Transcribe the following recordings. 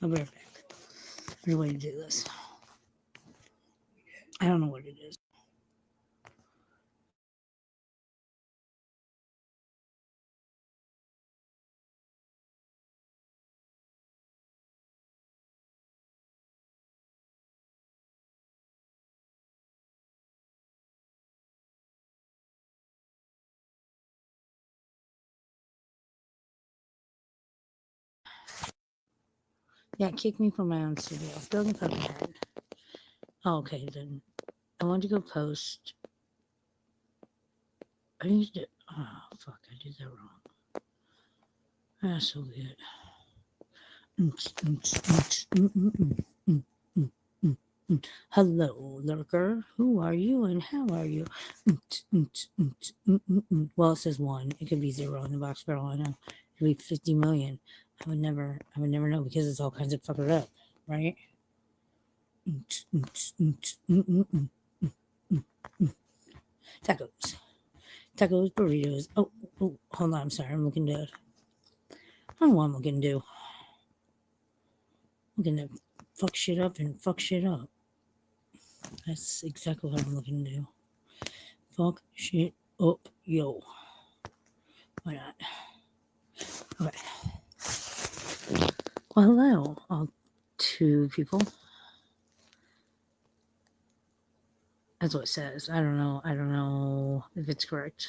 I'll be right back. There's a way to do this. I don't know what it is. Yeah, kick me from my own studio. Building fucking head. Oh, okay, then I want to go post. I need to. Oh, fuck, I did that wrong. That's so good. Hello, lurker. Who are you and how are you? Well, it says 1. It could be 0 in the box barrel. I know. It could be 50 million. I would never know because it's all kinds of fuckered up, right? Tacos. Tacos, burritos. Oh, hold on. I'm sorry. I'm looking to. I don't know what I'm looking to do. I'm looking to fuck shit up and fuck shit up. That's exactly what I'm looking to do. Fuck shit up, yo. Why not? Okay. Well, hello, all 2 people. That's what it says. I don't know if it's correct.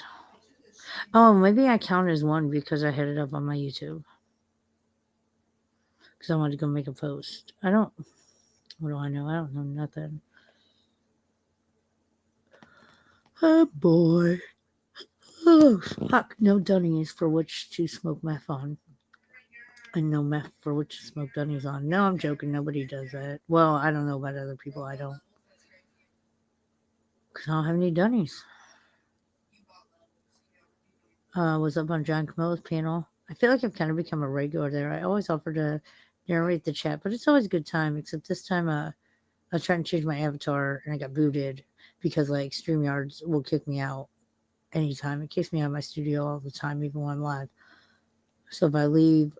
Oh, maybe I count as 1 because I had it up on my YouTube. Because I wanted to go make a post. What do I know? I don't know nothing. Oh boy. Oh, fuck. No dunnies for which to smoke meth on. And no meth for which to smoke dunnies on. No, I'm joking. Nobody does that. Well, I don't know about other people. I don't. Because I don't have any dunnies. Was up on John Camilla's panel. I feel like I've kind of become a regular there. I always offer to narrate the chat, but it's always a good time, except this time I was trying to change my avatar and I got booted because like StreamYards will kick me out anytime. It kicks me out of my studio all the time, even when I'm live. So if I leave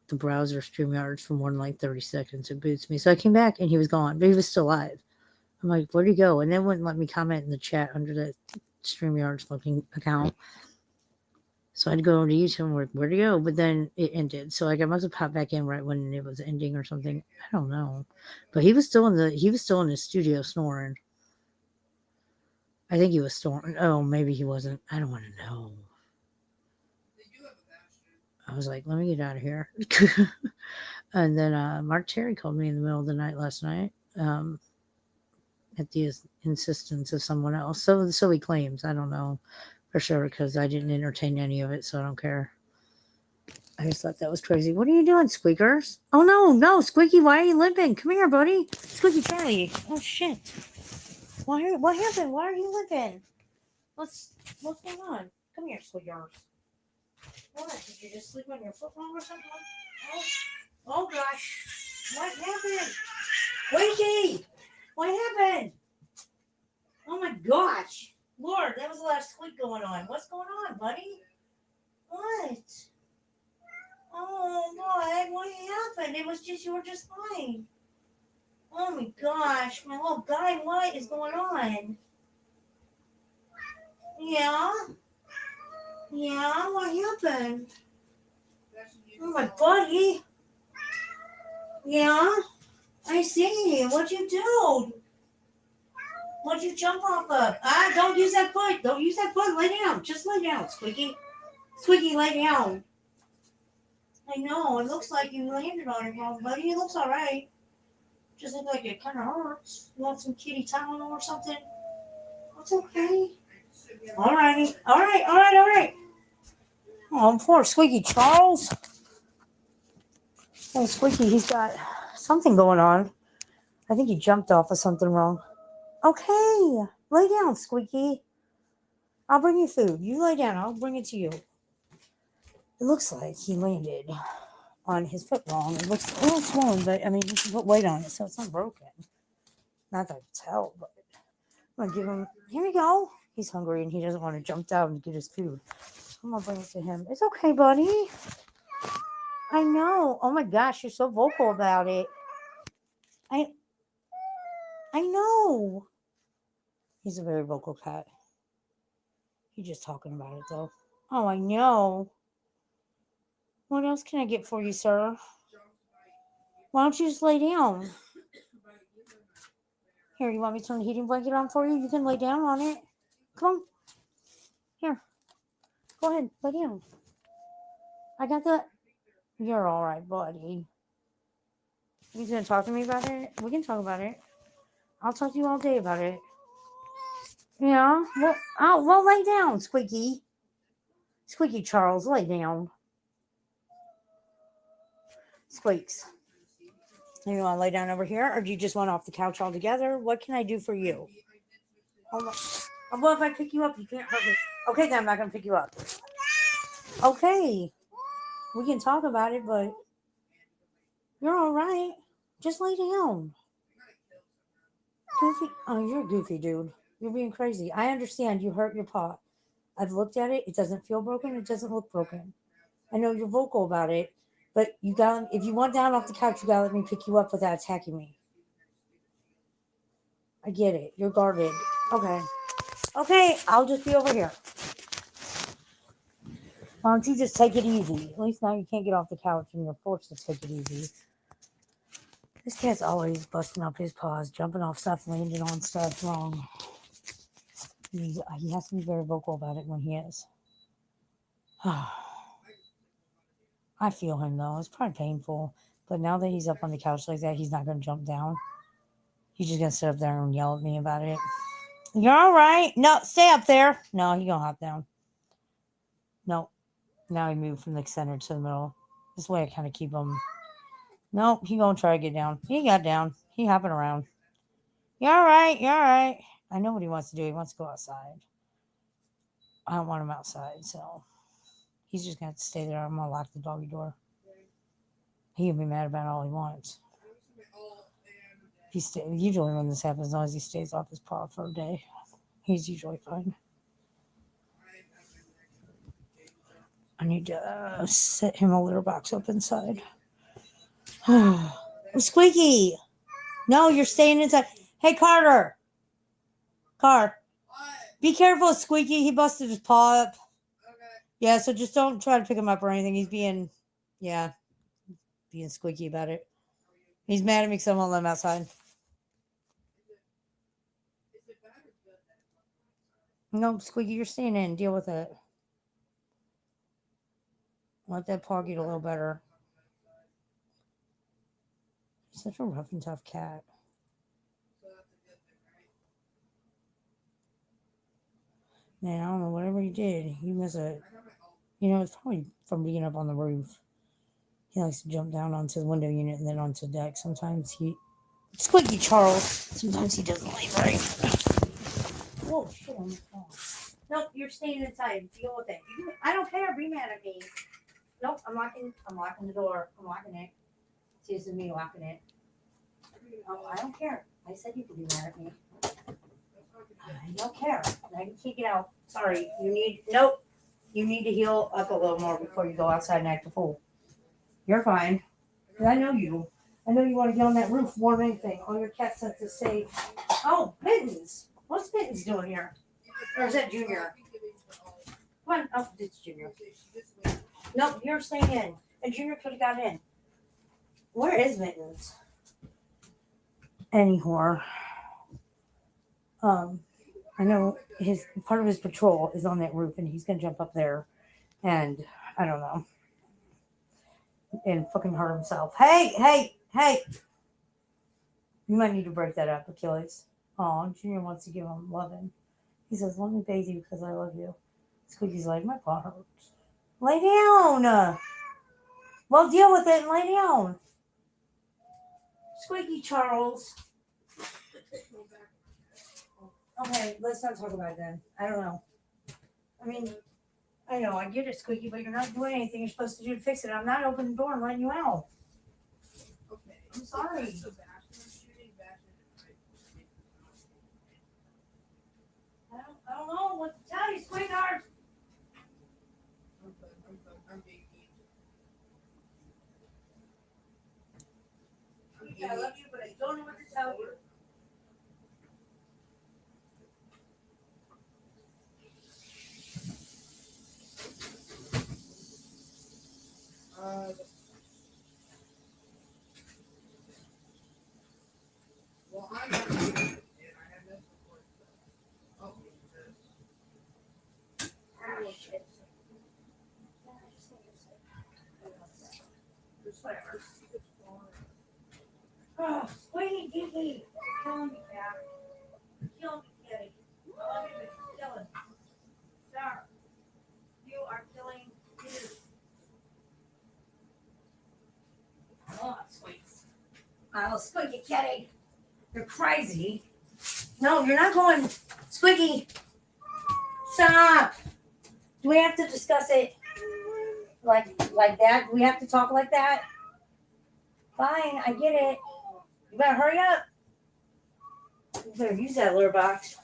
the browser StreamYards for more than like 30 seconds, it boots me. So I came back and he was gone, but he was still live. I'm like, where'd he go? And then wouldn't let me comment in the chat under the StreamYards fucking account. So I'd go to YouTube and where'd he go? But then it ended. So like I must have popped back in right when it was ending or something. I don't know. But he was still in the studio snoring. I think he was snoring. Oh, maybe he wasn't. I don't want to know. I was like, let me get out of here. And then Mark Terry called me in the middle of the night last night. At the insistence of someone else. So he claims. I don't know for sure because I didn't entertain any of it, so I don't care. I just thought that was crazy. What are you doing, Squeakers? Oh, no, Squeaky, why are you limping? Come here, buddy. Squeaky Charlie. Oh, shit. What happened? Why are you limping? What's going on? Come here, Squeakers. What? Did you just sleep on your foot wrong or something? Oh, gosh. What happened? Squeaky! What happened? Oh, my gosh. Lord, that was a lot of squeak going on. What's going on, buddy? What? Oh, what happened? It was just, you were just fine. Oh my gosh, my little guy, what is going on? Yeah? Yeah, what happened? Oh, my buddy. Yeah? I see. What'd you do? What'd you jump off of? Don't use that foot. Don't use that foot. Lay down. Just lay down, Squeaky. Squeaky, lay down. I know. It looks like you landed on it wrong, buddy. It looks all right. Just looks like it kind of hurts. You want some kitty Tylenol or something? It's okay. All righty. All right. Oh, poor Squeaky Charles. Oh, Squeaky, he's got something going on. I think he jumped off of something wrong. Okay. Lay down, Squeaky. I'll bring you food. You lay down. I'll bring it to you. It looks like he landed on his foot wrong. It looks a little swollen, but I mean, you can put weight on it, so it's not broken. Not that I can tell, but I'm going to give him. Here we go. He's hungry and he doesn't want to jump down and get his food. I'm going to bring it to him. It's okay, buddy. I know. Oh my gosh, you're so vocal about it. I I know. He's a very vocal cat. He's just talking about it though. Oh, I know. What else can I get for you, sir? Why don't you just lay down? Here, you want me to turn the heating blanket on for you? You can lay down on it. Come on. Here. Go ahead. Lay down. I got the. You're all right, buddy. He's gonna talk to me about it. We can talk about it. I'll talk to you all day about it. Yeah. Well, lay down, Squeaky. Squeaky Charles, lay down. Squeaks. You want to lay down over here, or do you just want off the couch altogether? What can I do for you? Hold on. Well, if I pick you up, you can't hurt me. Okay, then I'm not gonna pick you up. Okay. We can talk about it, but you're all right. Just lay down. Goofy. Oh, you're a goofy, dude. You're being crazy. I understand you hurt your paw. I've looked at it. It doesn't feel broken. It doesn't look broken. I know you're vocal about it, but you got. If you want down off the couch, you gotta let me pick you up without attacking me. I get it. You're guarded. Okay. Okay. I'll just be over here. Why don't you just take it easy? At least now you can't get off the couch and you're forced to take it easy. This cat's always busting up his paws, jumping off stuff, landing on stuff wrong. He has to be very vocal about it when he is. I feel him though. It's probably painful. But now that he's up on the couch like that, he's not going to jump down. He's just going to sit up there and yell at me about it. You're all right. No, stay up there. No, he going to hop down. No. Now he moved from the center to the middle. This way I kind of keep him. Nope, he going to try to get down. He got down. He hopping around. You're all right. You're all right. I know what he wants to do. He wants to go outside. I don't want him outside, so he's just going to have to stay there. I'm going to lock the doggy door. He can be mad about all he wants. Usually when this happens, as long as he stays off his paw for a day, he's usually fine. I need to set him a litter box up inside. Squeaky! No, you're staying inside. Hey, Carter! Be careful, Squeaky. He busted his paw up. Okay. Yeah, so just don't try to pick him up or anything. He's being squeaky about it. He's mad at me because I won't let him outside. Nope, Squeaky, you're staying in. Deal with it. Let that paw get a little better. He's such a rough and tough cat. Man, I don't know. Whatever he did, he must have. It's probably from being up on the roof. He likes to jump down onto the window unit and then onto the deck. Sometimes Squeaky Charles. Sometimes he doesn't lay right. Whoa, shit on the phone. Nope, you're staying inside. Deal with it. I don't care. Be mad at me. Nope, I'm locking the door. I'm locking it. See, this is me locking it. Oh, I don't care. I said you could be mad at me. I don't care. I can kick it out. Sorry. You need to heal up a little more before you go outside and act a fool. You're fine. I know you. I know you want to get on that roof more than anything. All your cat senses say, oh, Mittens. What's Mittens doing here? Or is that Junior? Come on. Oh, it's Junior. Nope, you're staying in. And Junior could have got in. Where is Mittens? Anyhow. I know part of his patrol is on that roof and he's gonna jump up there and I don't know. And fucking hurt himself. Hey! You might need to break that up, Achilles. Oh, Junior wants to give him loving. He says, let me bathe you because I love you. Squeaky's like, my paw hurts. Lay down! Well, deal with it and lay down. Squeaky Charles. Okay, let's not talk about it then. I don't know. I mean, I know, I get it, Squeaky, but you're not doing anything you're supposed to do to fix it. I'm not opening the door and letting you out. Okay. I'm sorry. I don't know what to tell you, sweetheart. I love you, but I don't know what to tell you. Well, I'm not and I have this before. Oh, oh, sweetie, Kiki, you're killing me, Jack. You're killing me, kitty. I love you, but you're killing me. Sir, you are killing me. Oh, squeaks. Oh, squeaky kitty. You're crazy. No, you're not going. Squeaky, stop. Do we have to discuss it like that? Do we have to talk like that? Fine, I get it. You better hurry up. You better use that litter box.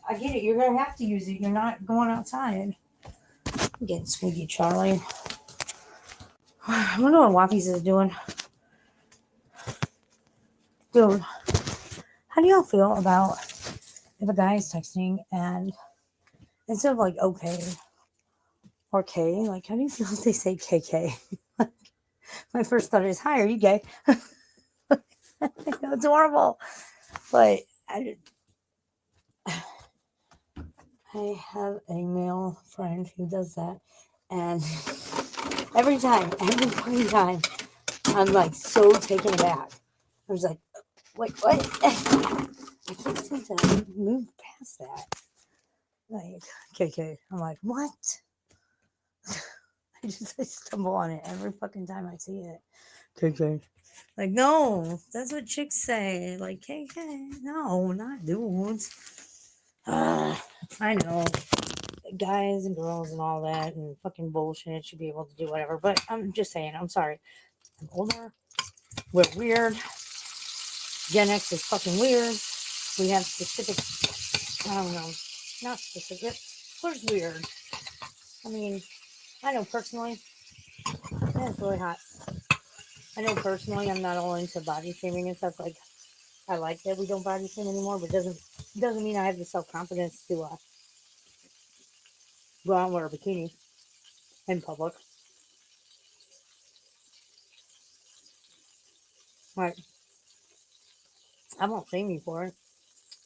I get it. You're gonna have to use it. You're not going outside. I'm getting squeaky, Charlie. I wonder what Waffles is doing. Dude, how do y'all feel about if a guy is texting and instead of like okay or K, like how do you feel if they say KK? My first thought is, hi, are you gay? I know it's horrible, but I have a male friend who does that, and every fucking time, I'm like so taken aback. I was like, wait, what? I can't seem to move past that. Like, KK. I'm like, what? I stumble on it every fucking time I see it. KK. Like, no, that's what chicks say. Like, KK. No, not dudes. I know. Guys and girls and all that and fucking bullshit should be able to do whatever. But I'm just saying, I'm sorry. I'm older. We're weird. Gen X is fucking weird. We have specific, I don't know, not specific. Where's weird? I mean, I know personally, it's really hot. I know personally, I'm not all into body shaming and stuff. Like, I like that we don't body shame anymore, but doesn't mean I have the self confidence to go out and wear a bikini in public. Right? I won't shame you for it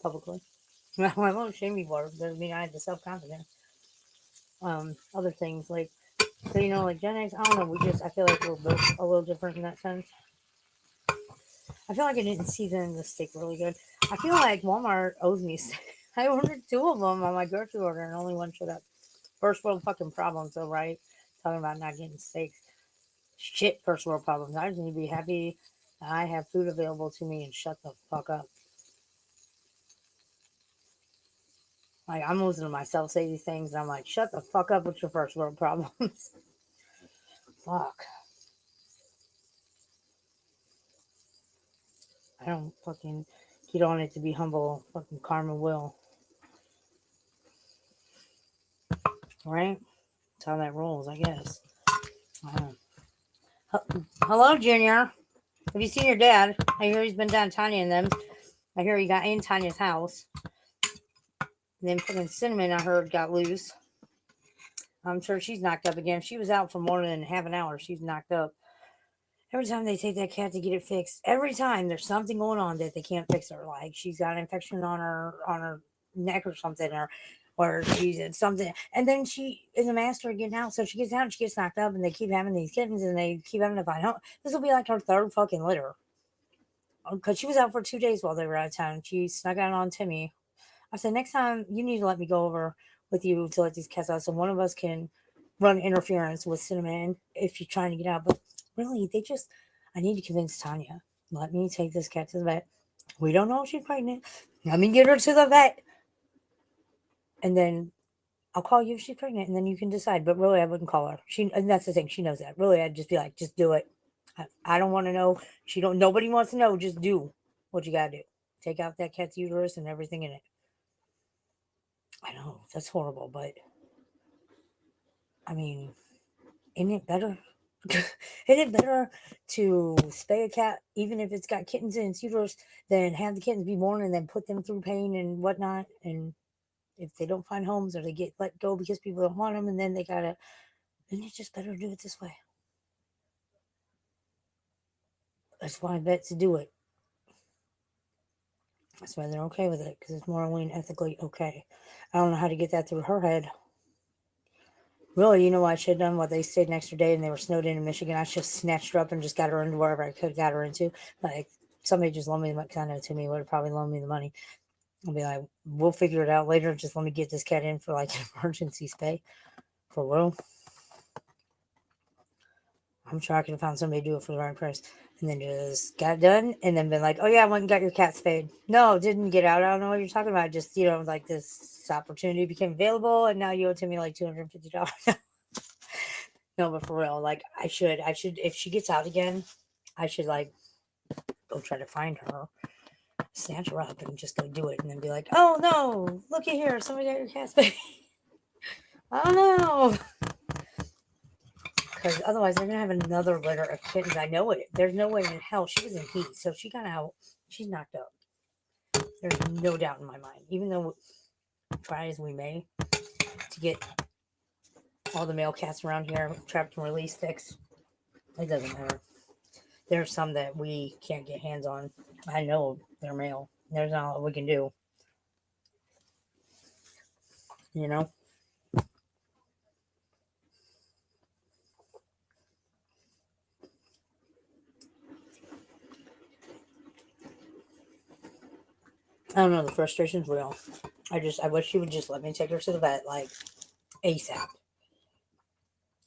publicly. I won't shame you for it. Doesn't mean I have the self confidence. Other things like so like Gen X. I don't know. I feel like we're both a little different in that sense. I feel like I didn't season the steak really good. I feel like Walmart owes me steak. I ordered 2 of them on my grocery order and only one showed up. First world fucking problems, though, right? Talking about not getting steaks. Shit, first world problems. I just need to be happy that I have food available to me and shut the fuck up. Like, I'm listening to myself say these things and I'm like, shut the fuck up with your first world problems. Fuck. I don't fucking get on it to be humble. Fucking karma will. Right? That's how that rolls, I guess. Hello, Junior. Have you seen your dad? I hear he's been down Tanya and them. I hear he got in Tanya's house. And then fucking Cinnamon, I heard, got loose. I'm sure she's knocked up again. She was out for more than half an hour. She's knocked up. Every time they take that cat to get it fixed, every time there's something going on that they can't fix her. Like she's got an infection on her neck or something, or she's in something. And then she is a master of getting out. So she gets out and she gets knocked up, and they keep having these kittens, and they keep having to find out. This will be like her 3rd fucking litter. Because she was out for 2 days while they were out of town. She snuck out on Timmy. I said, next time you need to let me go over with you to let these cats out so one of us can run interference with Cinnamon if you're trying to get out. But really, I need to convince Tanya. Let me take this cat to the vet. We don't know if she's pregnant. Let me get her to the vet. And then I'll call you if she's pregnant, and then you can decide. But really, I wouldn't call her. And that's the thing. She knows that. Really, I'd just be like, just do it. I don't want to know. Nobody wants to know. Just do what you gotta do. Take out that cat's uterus and everything in it. I know that's horrible, but I mean, isn't it better? Isn't it better to spay a cat, even if it's got kittens in its uterus, than have the kittens be born and then put them through pain and whatnot? And if they don't find homes or they get let go because people don't want them, and then they gotta, isn't it just better to do it this way? That's why vets do it. That's why they're okay with it, because it's morally and ethically okay. I don't know how to get that through her head. Really, you know what I should have done? What, they stayed an extra day and they were snowed in Michigan. I should have snatched her up and just got her into wherever I could got her into. Like, somebody just loaned me the money, kind of to me, would have probably loaned me the money. I'll be like, we'll figure it out later. Just let me get this cat in for like an emergency spay. For real. I'm sure I could have found somebody to do it for the right price. And then just got it done and then been like, oh yeah, I went and got your cat spayed. No, didn't get out. I don't know what you're talking about. Just, like this opportunity became available and now you owe to me like $250. No, but for real, like I should, if she gets out again, I should like go try to find her, snatch her up and just go do it and then be like, oh no, looky here, somebody got your cat spayed. Oh no. Because otherwise they're gonna have another litter of kittens. I know it. There's no way in hell. She was in heat, so she got out. She's knocked up. There's no doubt in my mind. Even though try as we may to get all the male cats around here trapped and released fixed, it doesn't matter. There's some that we can't get hands on. I know they're male. There's not a lot we can do. You know? I don't know. The frustration's real. I wish she would just let me take her to the vet like ASAP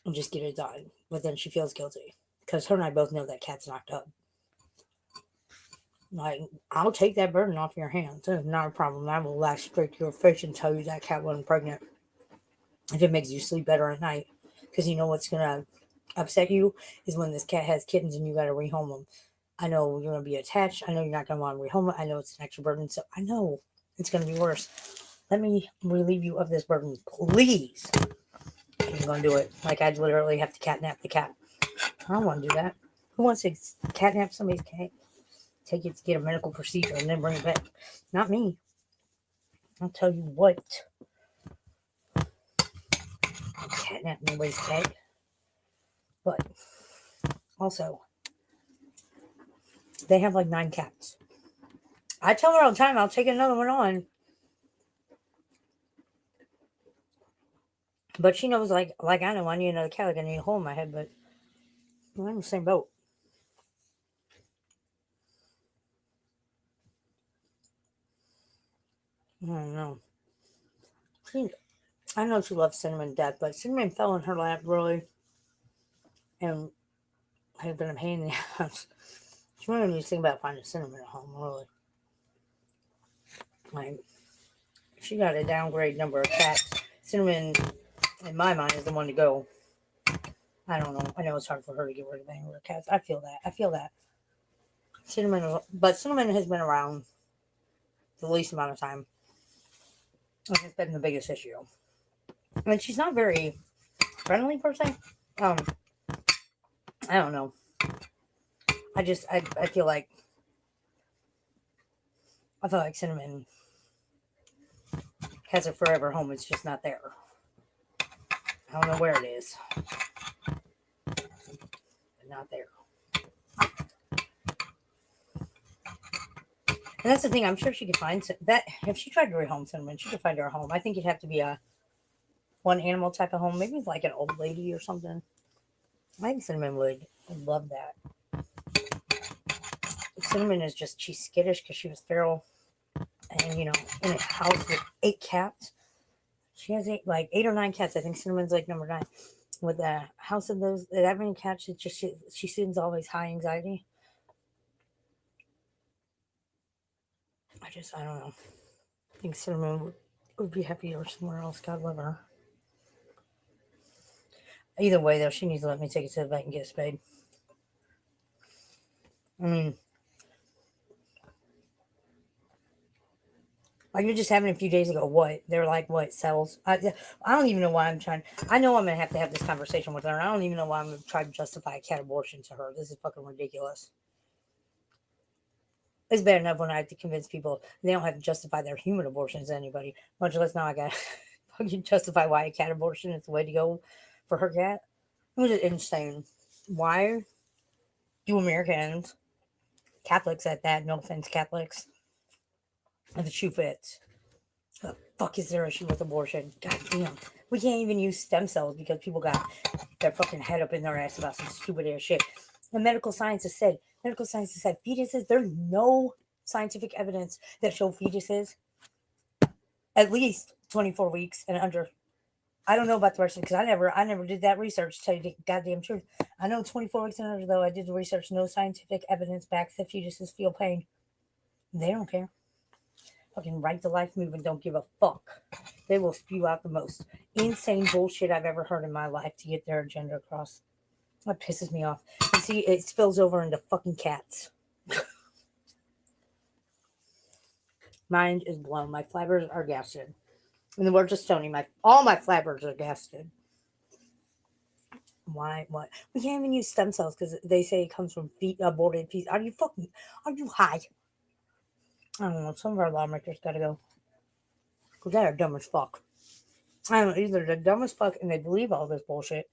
and just get it done. But then she feels guilty because her and I both know that cat's knocked up. Like, I'll take that burden off your hands. It's not a problem. I will laugh straight to your face and tell you that cat wasn't pregnant if it makes you sleep better at night. Because you know what's going to upset you is when this cat has kittens and you got to rehome them. I know you're going to be attached. I know you're not going to want to rehome them. I know it's an extra burden. So I know it's going to be worse. Let me relieve you of this burden, please. I'm going to do it. Like, I'd literally have to catnap the cat. I don't want to do that. Who wants to catnap somebody's cat? Take it to get a medical procedure and then bring it back. Not me. I'll tell you what. Catnap nobody's cat. But also, they have like 9 cats. I tell her all the time I'll take another one on. But she knows like I know I need another cat, like I need a hole in my head, but we're in the same boat. I don't know. I know she loves Cinnamon to death, but Cinnamon fell in her lap really and has been a pain in the ass. She wouldn't even think about finding Cinnamon at home, really. Like, she got a downgrade number of cats. Cinnamon, in my mind, is the one to go. I don't know. I know it's hard for her to get rid of any of her cats. I feel that. Cinnamon has been around the least amount of time. And it's been the biggest issue. I mean, she's not very friendly per se. I don't know. I feel like Cinnamon has a forever home. It's just not there. I don't know where it is, but not there. And that's the thing. I'm sure she could find that if she tried to rehome Cinnamon, she could find her a home. I think it'd have to be a one animal type of home. Maybe it's like an old lady or something. I think Cinnamon would love that. Cinnamon is just, she's skittish because she was feral, and in a house with 8 cats. She has 8 or 9 cats. I think Cinnamon's like number 9. With a house of that many cats, she seems always high anxiety. I don't know. I think Cinnamon would be happier somewhere else. God love her. Either way, though, she needs to let me take it to the vet and get it spayed. I mean, Like you're just having a few days ago. What? They're like, what cells? I don't even know why I'm trying. I know I'm gonna have to have this conversation with her. And I don't even know why I'm gonna try to justify a cat abortion to her. This is fucking ridiculous. It's bad enough when I have to convince people they don't have to justify their human abortions to anybody. Much less now I gotta fucking justify why a cat abortion is the way to go for her cat. It was just insane. Why do Americans, Catholics at that, no offense, Catholics, if the shoe fits, the fuck is their issue with abortion? God damn. We can't even use stem cells because people got their fucking head up in their ass about some stupid ass shit. The medical science has said fetuses, there's no scientific evidence that show fetuses at least 24 weeks and under. I don't know about the rest of it because I never did that research to tell you the goddamn truth. I know 24 weeks and under though. I did the research. No scientific evidence backs that fetuses feel pain. They don't care. Fucking right to life movement don't give a fuck. They will spew out the most insane bullshit I've ever heard in my life to get their agenda across. That pisses me off. You see, it spills over into fucking cats. Mind is blown. My flabbers are gasted. In the words of Stoney, all my flabbers are gasted. Why? What? We can't even use stem cells because they say it comes from aborted feet. Are you high? I don't know. Some of our lawmakers gotta go. Because they are dumb as fuck. I don't know. Either they're dumb as fuck and they believe all this bullshit.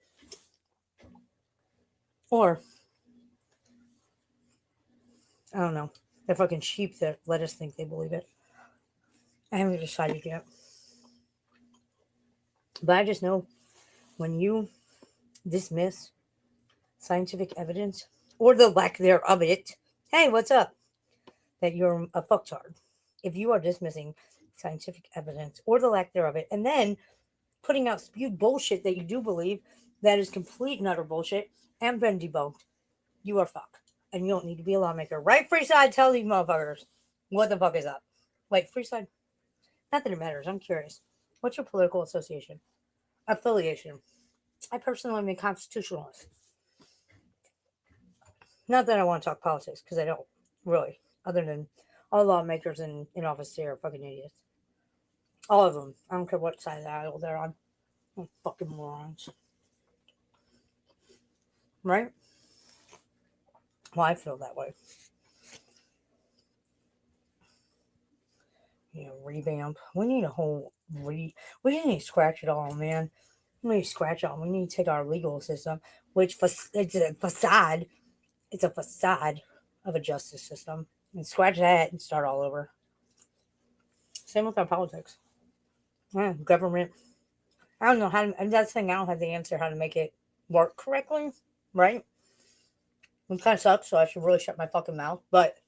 Or, I don't know. They're fucking sheep that let us think they believe it. I haven't decided yet. But I just know when you dismiss scientific evidence or the lack thereof it, hey, what's up? That you're a fucktard. If you are dismissing scientific evidence or the lack thereof it, and then putting out spewed bullshit that you do believe that is complete and utter bullshit and been debunked, you are fuck. And you don't need to be a lawmaker. Right, free side, tell these motherfuckers what the fuck is up. Wait, free side? Not that it matters. I'm curious. What's your political affiliation? I personally am a constitutionalist. Not that I want to talk politics, because I don't really. Other than all lawmakers in office here are fucking idiots. All of them. I don't care what side of the aisle they're on. They're fucking morons. Right? Well, I feel that way. Revamp. We need a whole we need to scratch it all, man. We need to scratch it all. We need to take our legal system, which it's a facade. It's a facade of a justice system, and scratch that and start all over. Same with our politics. Government. I don't know how to, and that's the thing, I don't have the answer how to make it work correctly, right? It kind of sucks, so I should really shut my fucking mouth. But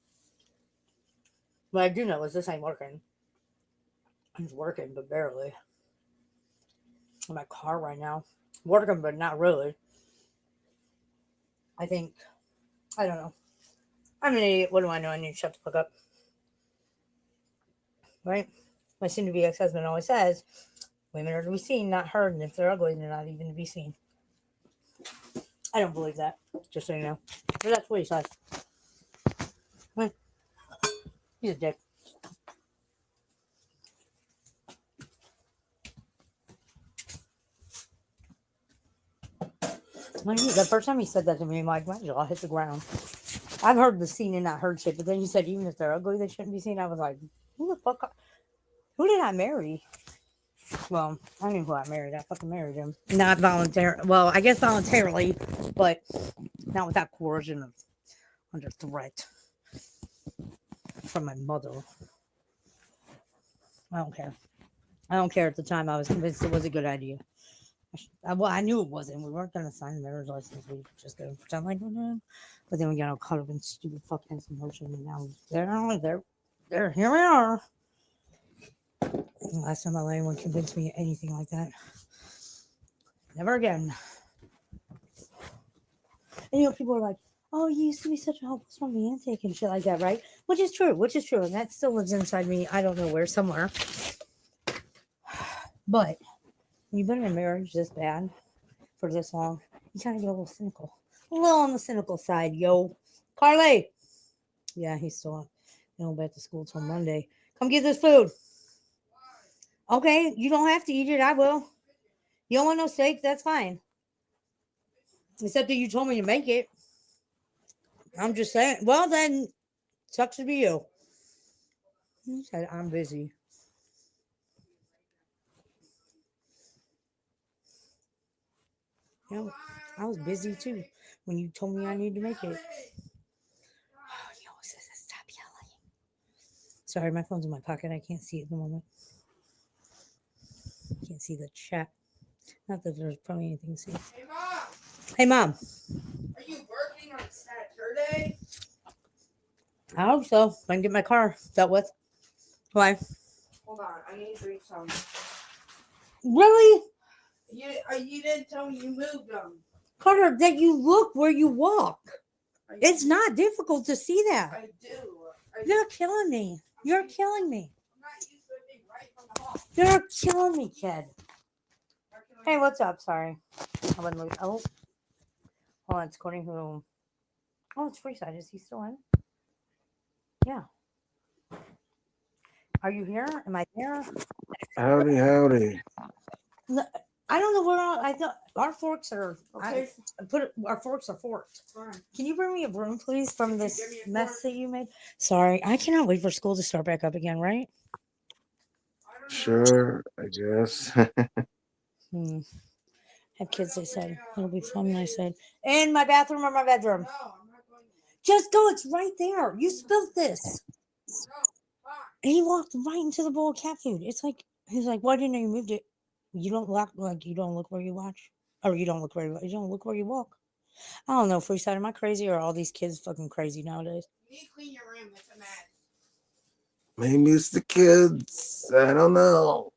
what I do know is this ain't working. It's working, but barely. In my car right now. Working, but not really. I don't know. I'm an idiot. What do I know? I need to shut the fuck up. Right? My soon to be ex husband always says, women are to be seen, not heard, and if they're ugly, they're not even to be seen. I don't believe that, just so you know. But that's what he says. He's a dick. The first time he said that to me, my jaw hit the ground. I've heard the seen and not heard shit, but then he said even if they're ugly, they shouldn't be seen. I was like, who the fuck? Who did I marry? Well, I knew who I married. I fucking married him. Not voluntarily. Well, I guess voluntarily, but not without coercion of under threat from my mother. I don't care. I don't care at the time. I was convinced it was a good idea. Well, I knew it wasn't. We weren't going to sign the marriage license. We were just going to pretend like we did. But then we got all caught up in stupid fucking emotion. And now here we are. Last time I let anyone convince me of anything like that. Never again. And people are like, oh, you used to be such a hopeless romantic and shit like that, right? Which is true. And that still lives inside me. I don't know where, somewhere. But when you've been in a marriage this bad for this long, you kind of get a little cynical. A little on the cynical side, yo. Carly! Yeah, he's still up. He won't be at the school till Monday. Come get this food. Okay, you don't have to eat it. I will. You don't want no steak? That's fine. Except that you told me to make it. I'm just saying. Well, then, sucks to be you. He said, I'm busy. You know, I was busy too when you told me I needed to make it. Oh, he always says, stop yelling. Sorry, my phone's in my pocket. I can't see it at the moment. Can't see the chat. Not that there's probably anything to see. Hey, Mom. Hey, Mom. Are you working on Saturday? I hope so. I can get my car dealt with. Why? Hold on. I need to read something. Really? You didn't tell me you moved them. Carter, that you look where you walk. It's not difficult to see that. I do. You're killing me. You're killing me. I'm not used to it being right from the hall. You're killing me, kid. Hey, what's up? Sorry. I wasn't looking. Oh. Hold on. It's according to. Oh, it's Freeside. Is he still in? Yeah. Are you here? Am I there? Howdy, howdy. No, I don't know where I thought our forks are. Okay. I put it, our forks are forked. Fine. Can you bring me a broom, please, from Give this me a mess fork. that you made? Sorry, I cannot wait for school to start back up again. Right? I don't know. Sure, I guess. Hmm. Have kids. They said it'll be fun. I said in my bathroom or my bedroom. No, I'm not going there. Just go. It's right there. You spilled this. No, fine. And he walked right into the bowl of cat food. It's like he's like, why didn't you move it? You don't look like you don't look where you watch, or you don't look where you don't look where you walk. I don't know, Freeside. Am I crazy or are all these kids fucking crazy nowadays? You need to clean your room. It's a mess. Maybe it's the kids. I don't know.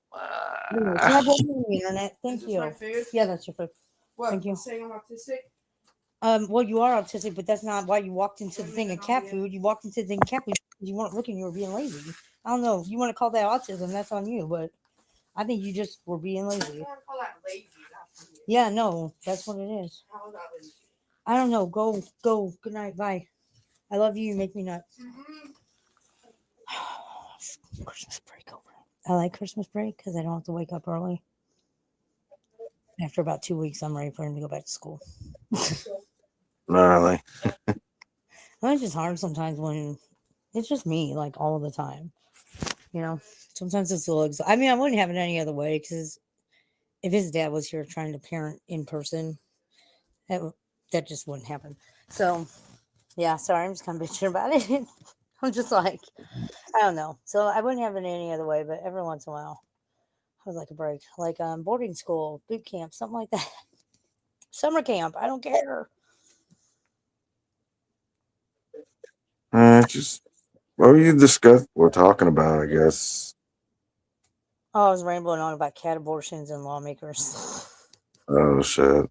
Can I go on the internet? Thank Is this my you. food? Yeah, that's your food. What? Thank you. Saying I'm autistic? Well, you are autistic, but that's not why you walked into the Wait a thing minute, of cat I'll food. You walked into the thing of cat food because you weren't looking. You were being lazy. I don't know if you want to call that autism. That's on you, but I think you just were being I lazy. don't want to call that lazy. That's weird. Yeah, no, that's what it is. How is that lazy? I don't know. Go. Good night. Bye. I love you. You make me nuts. Mm-hmm. Christmas break over. I like Christmas break because I don't have to wake up early. After about 2 weeks, I'm ready for him to go back to school. Gnarly. It's just hard sometimes when it's just me, like all the time. You know, sometimes it's a little. I mean, I wouldn't have it any other way because if his dad was here trying to parent in person, that just wouldn't happen. So, yeah, sorry, I'm just kind of bitching about it. I'm just like, I don't know. So I wouldn't have it any other way, but every once in a while, I would like a break, like boarding school, boot camp, something like that. Summer camp. I don't care. Just what were you discuss? We're talking about, I guess. Oh, I was rambling on about cat abortions and lawmakers. Oh shit. I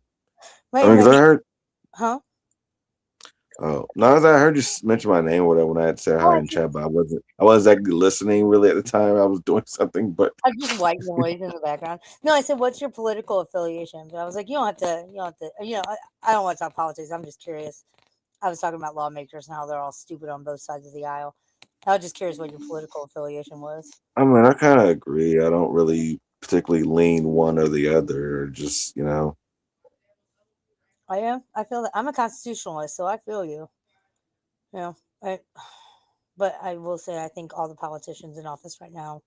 Wait a mean, because I minute, heard. huh? Oh, no, I heard you mention my name or whatever when I had said Oh, hi in chat, but I wasn't exactly listening really at the time. I was doing something, but I just white noise in the background. No, I said, "What's your political affiliation?" But I was like, "You don't have to. You don't have to. You know, I don't want to talk politics. I'm just curious." I was talking about lawmakers and how they're all stupid on both sides of the aisle. I was just curious what your political affiliation was. I mean, I kind of agree. I don't really particularly lean one or the other. Just I am. I feel that I'm a constitutionalist, so I feel you. You know, but I will say I think all the politicians in office right now,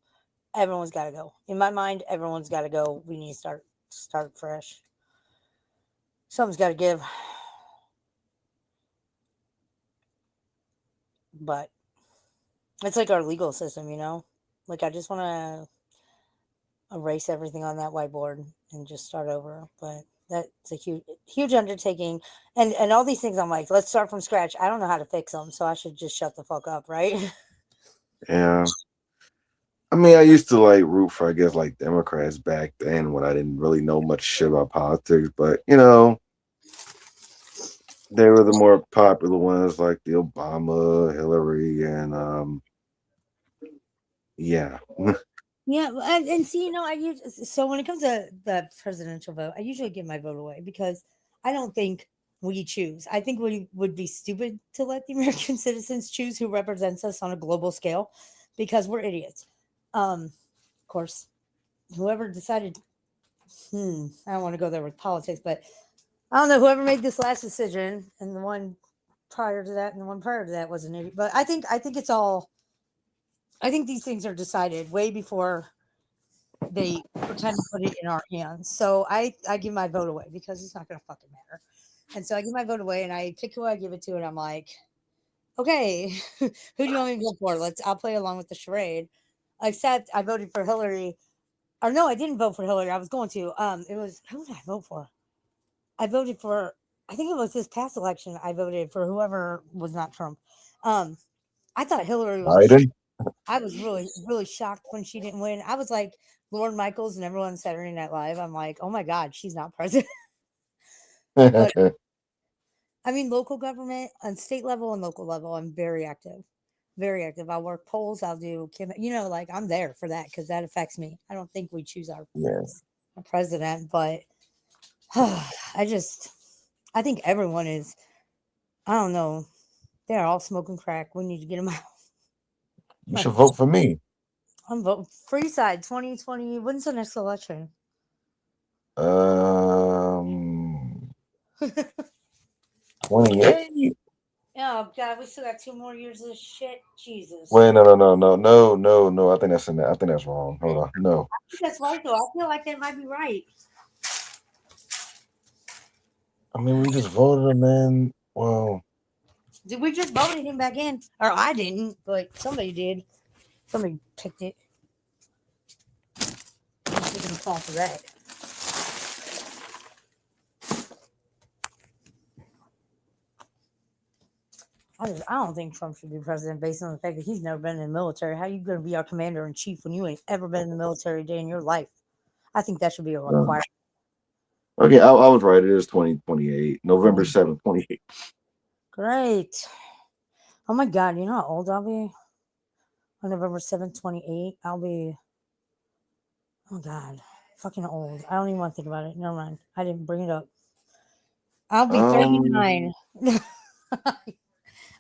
everyone's got to go. In my mind, everyone's got to go. We need to start fresh. Something's got to give. But it's like our legal system, you know. Like I just want to erase everything on that whiteboard and just start over. But that's a huge undertaking, and all these things. I'm like, let's start from scratch. I don't know how to fix them, so I should just shut the fuck up, right? yeah. I mean, I used to like root for, I guess, like Democrats back then when I didn't really know much shit about politics, but they were the more popular ones like the Obama, Hillary, and yeah. Yeah, and see, you know, I use so when it comes to the presidential vote, I usually give my vote away because I don't think we choose. I think we would be stupid to let the American citizens choose who represents us on a global scale because we're idiots. Of course, whoever decided, I don't want to go there with politics, but I don't know, whoever made this last decision and the one prior to that and the one prior to that was an idiot. But I think it's all, I think these things are decided way before they pretend to put it in our hands. So I give my vote away because it's not going to fucking matter. And so I give my vote away and I pick who I give it to, and I'm like, okay, who do you want me to vote for? I'll play along with the charade. Except I voted for Hillary, or no, I didn't vote for Hillary. I was going to. It was, who did I vote for? I voted for. I think it was this past election. I voted for whoever was not Trump. Um, I thought Hillary was. Biden. I was really, really shocked when she didn't win. I was like Lauren Michaels and everyone on Saturday Night Live. I'm like, oh my god, she's not president. But I mean, local government on state level and local level, I'm very active. Very active. I'll work polls. I'll do, like I'm there for that because that affects me. I don't think we choose Yeah. our president, but I think everyone is, I don't know, they're all smoking crack. We need to get them out. You should vote for me. I'm voting free side 2020. When's the next election? Um, 28. Oh God, we still got 2 more years of this shit. Jesus. Wait, no. I think that's in there. I think that's wrong. Hold on. No. I think that's right though. I feel like that might be right. I mean, we just voted him in. Well, Did we just voted him back in? Or I didn't, but somebody did. Somebody picked it. I'm taking a call for that. I don't think Trump should be president based on the fact that he's never been in the military. How you going to be our commander in chief when you ain't ever been in the military a day in your life? I think that should be a requirement. okay, I was right. It is 2028, November 7th, 28. Great. Oh my God, you know how old I'll be? On November 7th, 28, I'll be, oh God, fucking old. I don't even want to think about it. Never mind. I didn't bring it up. I'll be 39.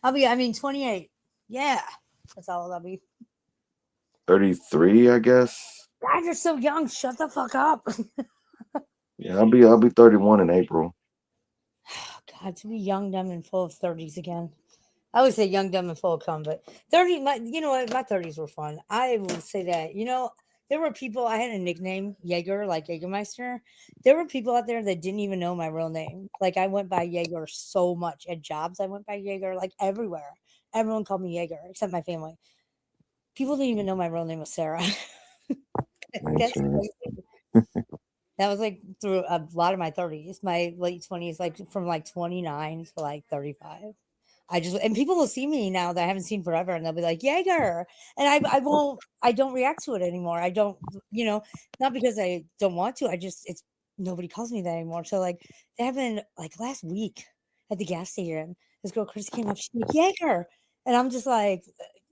I mean, 28. Yeah. That's all I'll be. 33, I guess. God, you're so young. Shut the fuck up. Yeah, I'll be 31 in April. God, to be young, dumb, and full of 30s again. I always say young, dumb, and full of cum, but 30, you know what? My 30s were fun. I will say that. There were people, I had a nickname, Jaeger, like Jägermeister. There were people out there that didn't even know my real name. Like, I went by Jaeger so much. At jobs, I went by Jaeger, like everywhere. Everyone called me Jaeger, except my family. People didn't even know my real name was Sarah. That's crazy. That was like through a lot of my 30s, my late 20s, like from like 29 to like 35. And people will see me now that I haven't seen forever and they'll be like, Jaeger. And I don't react to it anymore. I don't, not because I don't want to. Nobody calls me that anymore. So like they happened like last week at the gas station. This girl, Chris, came up, she's like, Jaeger. And I'm just like,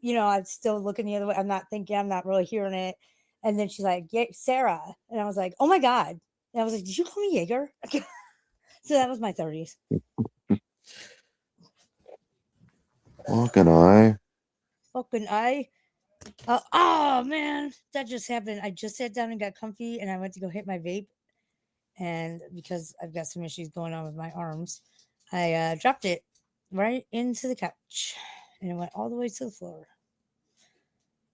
I'm still looking the other way. I'm not thinking, I'm not really hearing it. And then she's like, yeah, Sarah. And I was like, oh my God. And I was like, did you call me Jaeger? So that was my 30s. Fucking I. Oh man, that just happened. I just sat down and got comfy and I went to go hit my vape. And because I've got some issues going on with my arms, I dropped it right into the couch and it went all the way to the floor,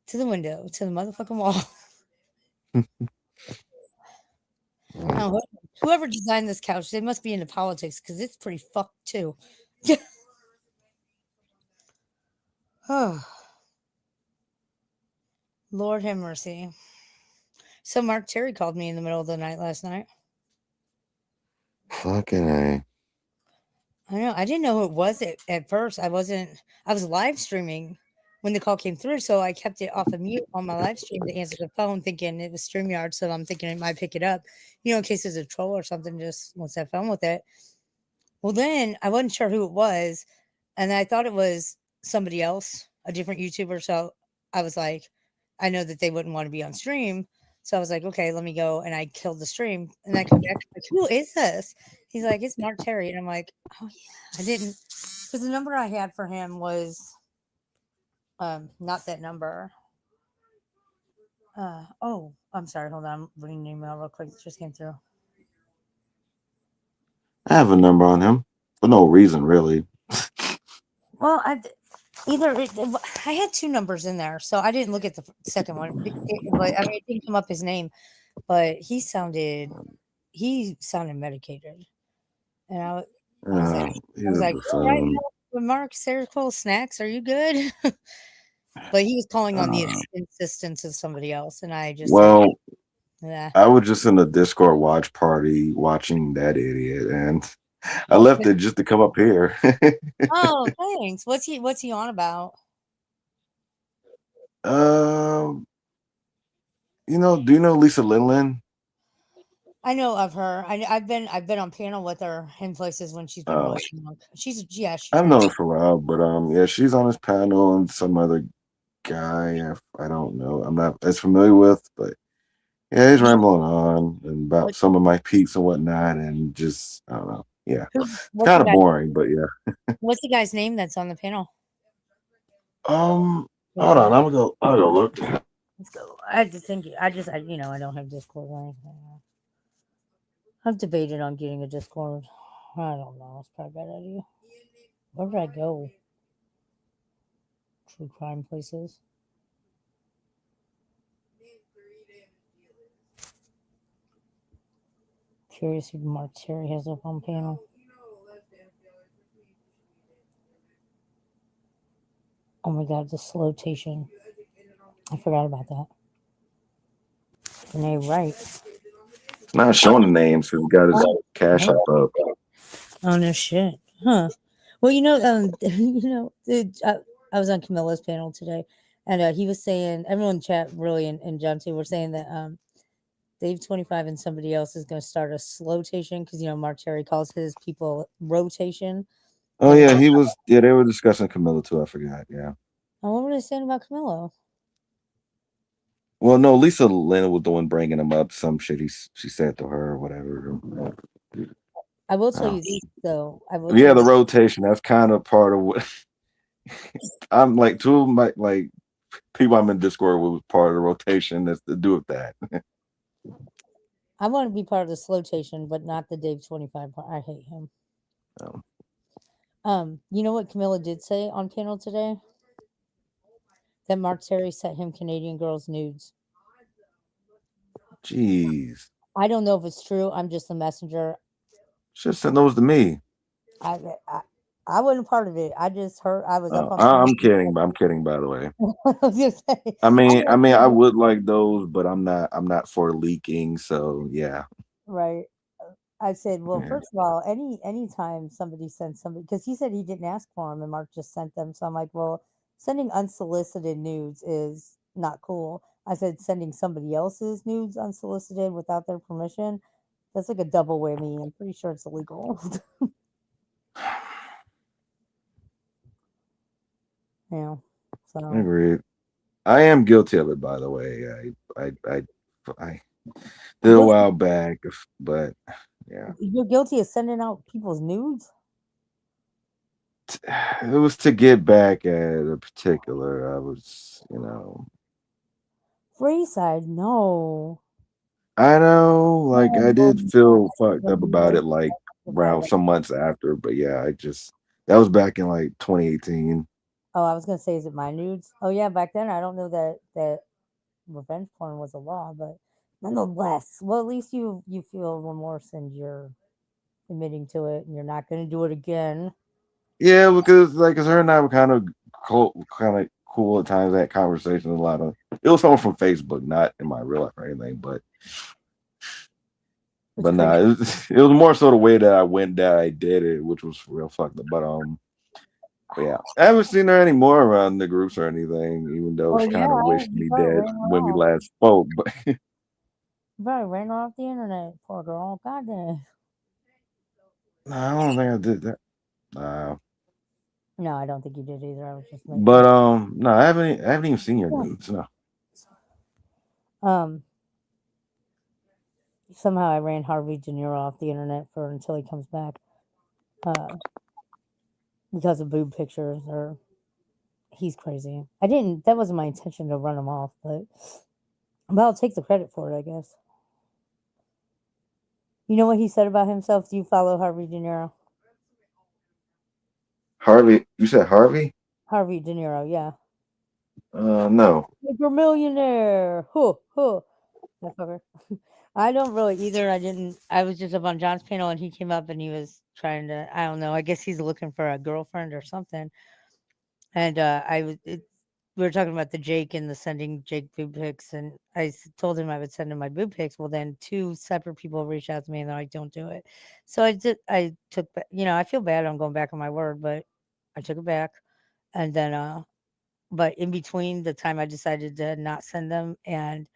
to the window, to the motherfucking wall. Now, whoever designed this couch, they must be into politics because it's pretty fucked too. Oh, Lord have mercy. So Mark Terry called me in the middle of the night last night. Fucking A. I know. I didn't know who it was at first. I was live streaming when the call came through. So I kept it off of mute on my live stream to answer the phone, thinking it was StreamYard. So I'm thinking it might pick it up, in case there's a troll or something, just wants to have fun with it. Well, then I wasn't sure who it was. And I thought it was somebody else, a different YouTuber. So I was like, I know that they wouldn't want to be on stream. So I was like, okay, let me go. And I killed the stream. And I come back, like, who is this? He's like, it's Mark Terry. And I'm like, oh, yeah, I didn't. Because the number I had for him was not that number. Oh, I'm sorry. Hold on. I'm reading an email real quick. It just came through. I have a number on him for no reason, really. Well, either I had two numbers in there, so I didn't look at the second one. But I mean, it didn't come up his name, but he sounded medicated, and I was like, I He's was a like, all right, buffoon. Mark, Cool Snacks, are you good? But he was calling on the Uh, insistence of somebody else, and I just said, well, yeah. I was just in a Discord watch party watching that idiot, and I Oh, left it just to come up here. oh, thanks. What's he on about? um, do you know Lisa Linlin? I know of her. I've been on panel with her in places when she's been Uh, really drunk. She I've drinks. known her for a while, but yeah, she's on this panel and some other guy. I don't know. I'm not as familiar with, but yeah, he's Yeah, rambling on and about what, some of my peeps and whatnot, and just I don't know. Yeah, it's what's the kind of guy? boring, but yeah. What's the guy's name that's on the panel? Um, hold Yeah, on, I'm gonna go. I'll go look. let's go. I just think I don't have Discord or anything. I've debated on getting a Discord. I don't know. It's probably a bad idea. Where did I go? True crime places. Curious who Mark Terry has up on panel. Oh my god, the slotation. I forgot about that. Renee Wright. It's not showing the names. He's got his Oh, cash oh, app up. oh no shit. Huh. Well, I was on Camilla's panel today, and he was saying everyone in chat really and John too were saying that Dave 25 and somebody else is going to start a slow-tation because Mark Terry calls his people rotation, Oh and yeah, he was. Yeah, they were discussing Camilla too. I forgot. Yeah. what were they saying about Camilla? Well, no, Lisa Lynn was the one bringing him up. Some shit she said to her or whatever. I will tell Uh, you this though. I will tell yeah, the you. rotation. That's kind of part of what I'm like. Two of my like people I'm in Discord with was part of the rotation. That's to do with that. I want to be part of the slow-tation, but not the Dave 25 part. I hate him. Um, You know what Camilla did say on panel today? That Mark Terry sent him Canadian girls nudes. Jeez, I don't know if it's true. I'm just a messenger. should send those to me. I I, I wasn't part of it. I just heard I was up on panel. I'm kidding. I'm kidding. By the way. I was gonna say, I would like those, but I'm not for leaking. So yeah, right. I said, well, yeah. first of all, anytime somebody sends somebody, because he said he didn't ask for them, and Mark just sent them. So I'm like, well, sending unsolicited nudes is not cool. I said sending somebody else's nudes unsolicited without their permission, that's like a double whammy. I'm pretty sure it's illegal. Yeah. So Agreed. I am guilty of it, by the way. I did a guilty, while back, but yeah, you're guilty of sending out people's nudes? it was to get back at a particular. I was, Freeside, no. I know, like No, I no, did no, feel fucked no, up about no, it, like around no. some months after. But yeah, I just that was back in like 2018. Oh, I was gonna say, is it my nudes? Oh yeah, back then I don't know that revenge porn was a law, but nonetheless, well, at least you feel remorse and you're admitting to it, and you're not gonna do it again. Yeah, because like, 'cause her and I were kind of cool at times. That conversation a lot of. It was someone from Facebook, not in my real life or anything, It's but nah, crazy. it was more so the way that I went that I did it, which was real fucked up. But yeah, I haven't seen her anymore around the groups or anything, even though Well, she kind of yeah, wished you me probably dead ran her when we off. last spoke. But You probably ran her off the internet, poor girl. God damn. no, I don't think I did that. Nah, No, I don't think you did either. I was just but making. no, I haven't even seen your nudes. No, Um, Somehow I ran Harvey De Niro off the internet for until he comes back. Uh, because of boob pictures, or he's crazy. I didn't. That wasn't my intention to run him off, but But I'll take the credit for it, I guess. You know what he said about himself? Do you follow Harvey De Niro? Harvey, you said Harvey? Harvey De Niro, yeah. No. You're a millionaire. Huh, huh. That fucker. I don't really either. I didn't. I was just up on John's panel and he came up and he was trying to, I don't know, I guess he's looking for a girlfriend or something. And we were talking about the Jake and the sending Jake boob pics. And told him I would send him my boob pics. Well, then two separate people reached out to me and they're like, don't do it. So I took, I feel bad. I'm going back on my word, but I took it back. And then, but in between the time I decided to not send them and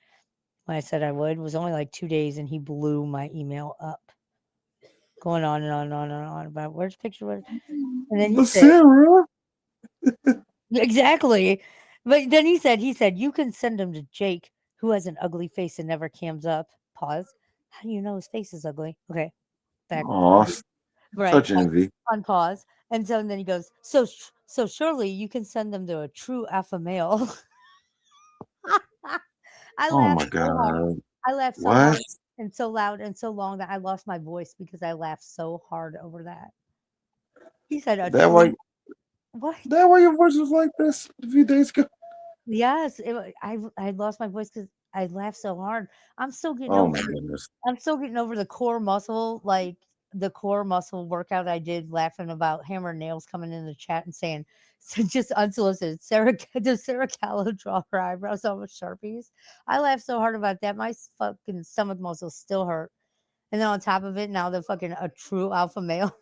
when I said I would was only like 2 days, and he blew my email up, going on and on and on and on about where's the picture, and then he But said Sarah. exactly, but then he said you can send them to Jake, who has an ugly face and never cams up. Pause. How do you know his face is ugly? Okay, back Aw, right such envy. on pause, and so and then he goes so surely you can send them to a true alpha male. I Oh laughed my so hard. God. I laughed so What? hard and so loud and so long that I lost my voice because I laughed so hard over that. He said a That why true what? that why your voice was like this a few days ago? Yes, I lost my voice because I laughed so hard. I'm still getting Oh over my it. goodness. I'm still getting over the core muscle, like the core muscle workout I did, laughing about Hammer Nails coming in the chat and saying, so just unsolicited, Sarah, does Sarah Callow draw her eyebrows on with Sharpies? I laughed so hard about that. My fucking stomach muscles still hurt. And then on top of it, now the fucking a true alpha male.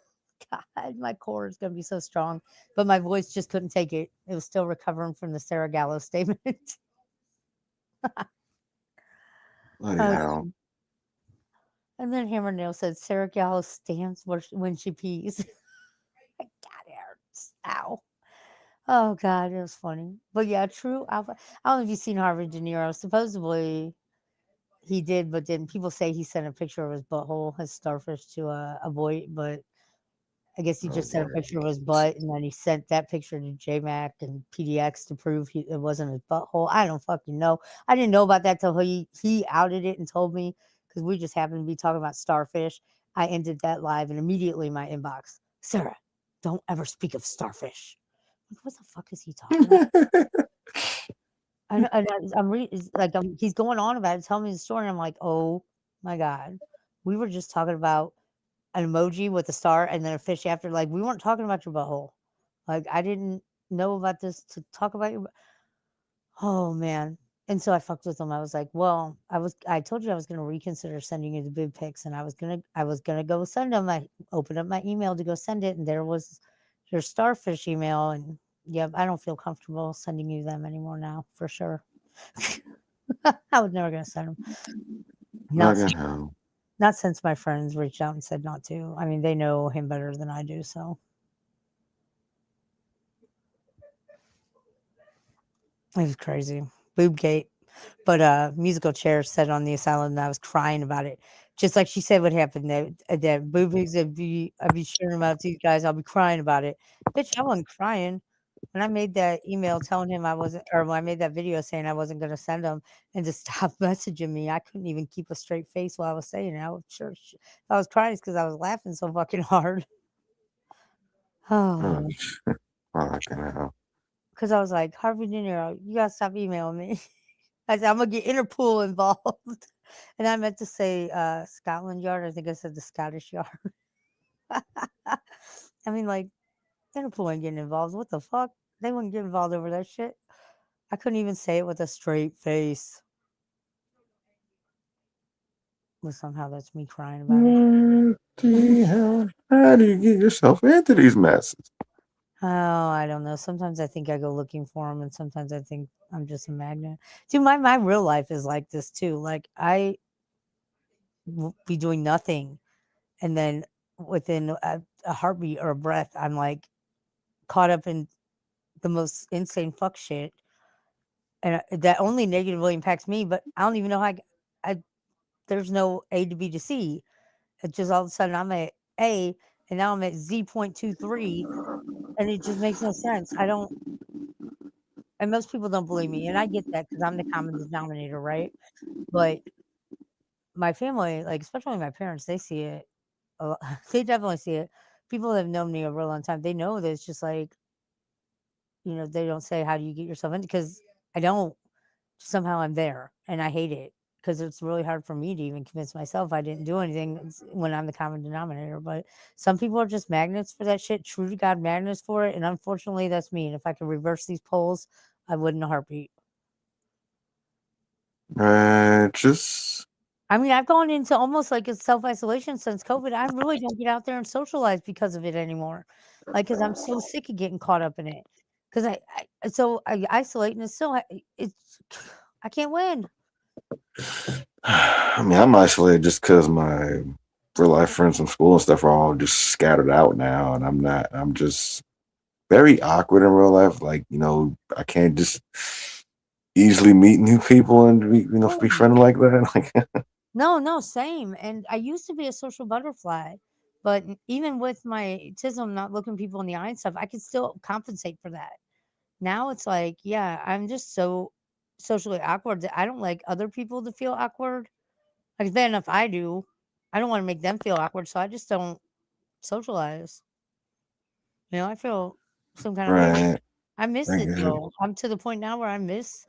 God, my core is gonna be so strong. But my voice just couldn't take it. It was still recovering from the Sarah Gallo statement. Bloody Oh, hell. and then Hammer Nail said Sarah Gallo stands when she pees. God, it hurts. Ow. Oh God, it was funny. But yeah, true alpha. I don't know if you've seen Harvey De Niro. Supposedly he did, but then people say he sent a picture of his butthole, his starfish, to avoid. But I guess he Oh just sent a Lord picture of his Jesus. butt, and then he sent that picture to JMac and PDX to prove it wasn't his butthole. I don't fucking know. I didn't know about that till he outed it and told me because we just happened to be talking about starfish. I ended that live, and immediately my inbox, Sarah, don't ever speak of starfish. Like, what the fuck is he talking about? I know, I'm reading like he's going on about it, telling me the story. And I'm like, oh my god, we were just talking about an emoji with a star and then a fish after. Like we weren't talking about your butthole. Like I didn't know about this to talk about your. Oh man. And so I fucked with him. I was like, well, I told you I was gonna reconsider sending you the boob pics and I was gonna go send them. I opened up my email to go send it and there was your starfish email and yeah, I don't feel comfortable sending you them anymore now for sure. I was never gonna send them. Not Fucking since, hell. not since my friends reached out and said not to. I mean, they know him better than I do, so it was crazy. Boobgate. But musical chair said on the asylum that I was crying about it. Just like she said what happened that boobies I'd be sharing them out to you guys, I'll be crying about it. Bitch, I wasn't crying. When I made that email telling him I wasn't or when I made that video saying I wasn't gonna send him and to stop messaging me, I couldn't even keep a straight face while I was saying it. I was sure if I was crying because I was laughing so fucking hard. Oh, Oh, fucking hell. because I was like, Harvey De Niro, you gotta stop emailing me. I said, I'm gonna get Interpol involved. And I meant to say Scotland Yard. I think I said the Scottish Yard. I mean, like, Interpol ain't getting involved. What the fuck? They wouldn't get involved over that shit. I couldn't even say it with a straight face. But somehow that's me crying about it. What the hell? How do you get yourself into these messes? Oh, I don't know. Sometimes I think I go looking for them, and sometimes I think I'm just a magnet. Dude, my real life is like this too. Like I will be doing nothing, and then within a heartbeat or a breath, I'm like caught up in the most insane fuck shit, and that only negatively impacts me. But I don't even know how. I there's no A to B to C. It's just all of a sudden I'm at A, and now I'm at Z.23, and it just makes no sense. I don't. and most people don't believe me, and I get that because I'm the common denominator, right? But my family, like especially my parents, they see it. They definitely see it. People that have known me a real long time, they know that it's just like they don't say how do you get yourself in because I don't. Somehow I'm there, and I hate it because it's really hard for me to even convince myself I didn't do anything when I'm the common denominator. But some people are just magnets for that shit, true to God magnets for it, and unfortunately, that's me. And if I could reverse these polls, I would in a heartbeat. Just I mean, I've gone into almost like a self isolation since COVID. I really don't get out there and socialize because of it anymore. Like, because I'm so sick of getting caught up in it. Because I isolate and it's still, it's, I can't win. I mean, I'm isolated just because my real life friends from school and stuff are all just scattered out now, and I'm not. I'm just very awkward in real life. Like, I can't just easily meet new people and be Oh, friendly like that. Like, no, no, same. And I used to be a social butterfly, but even with my autism, not looking people in the eye and stuff, I could still compensate for that. Now it's like, yeah, I'm just so socially awkward that I don't like other people to feel awkward. Like, it's bad enough I do. I don't want to make them feel awkward, so I just don't socialize. I feel some kind of way. right? I miss I it get it. though. I'm to the point now where I miss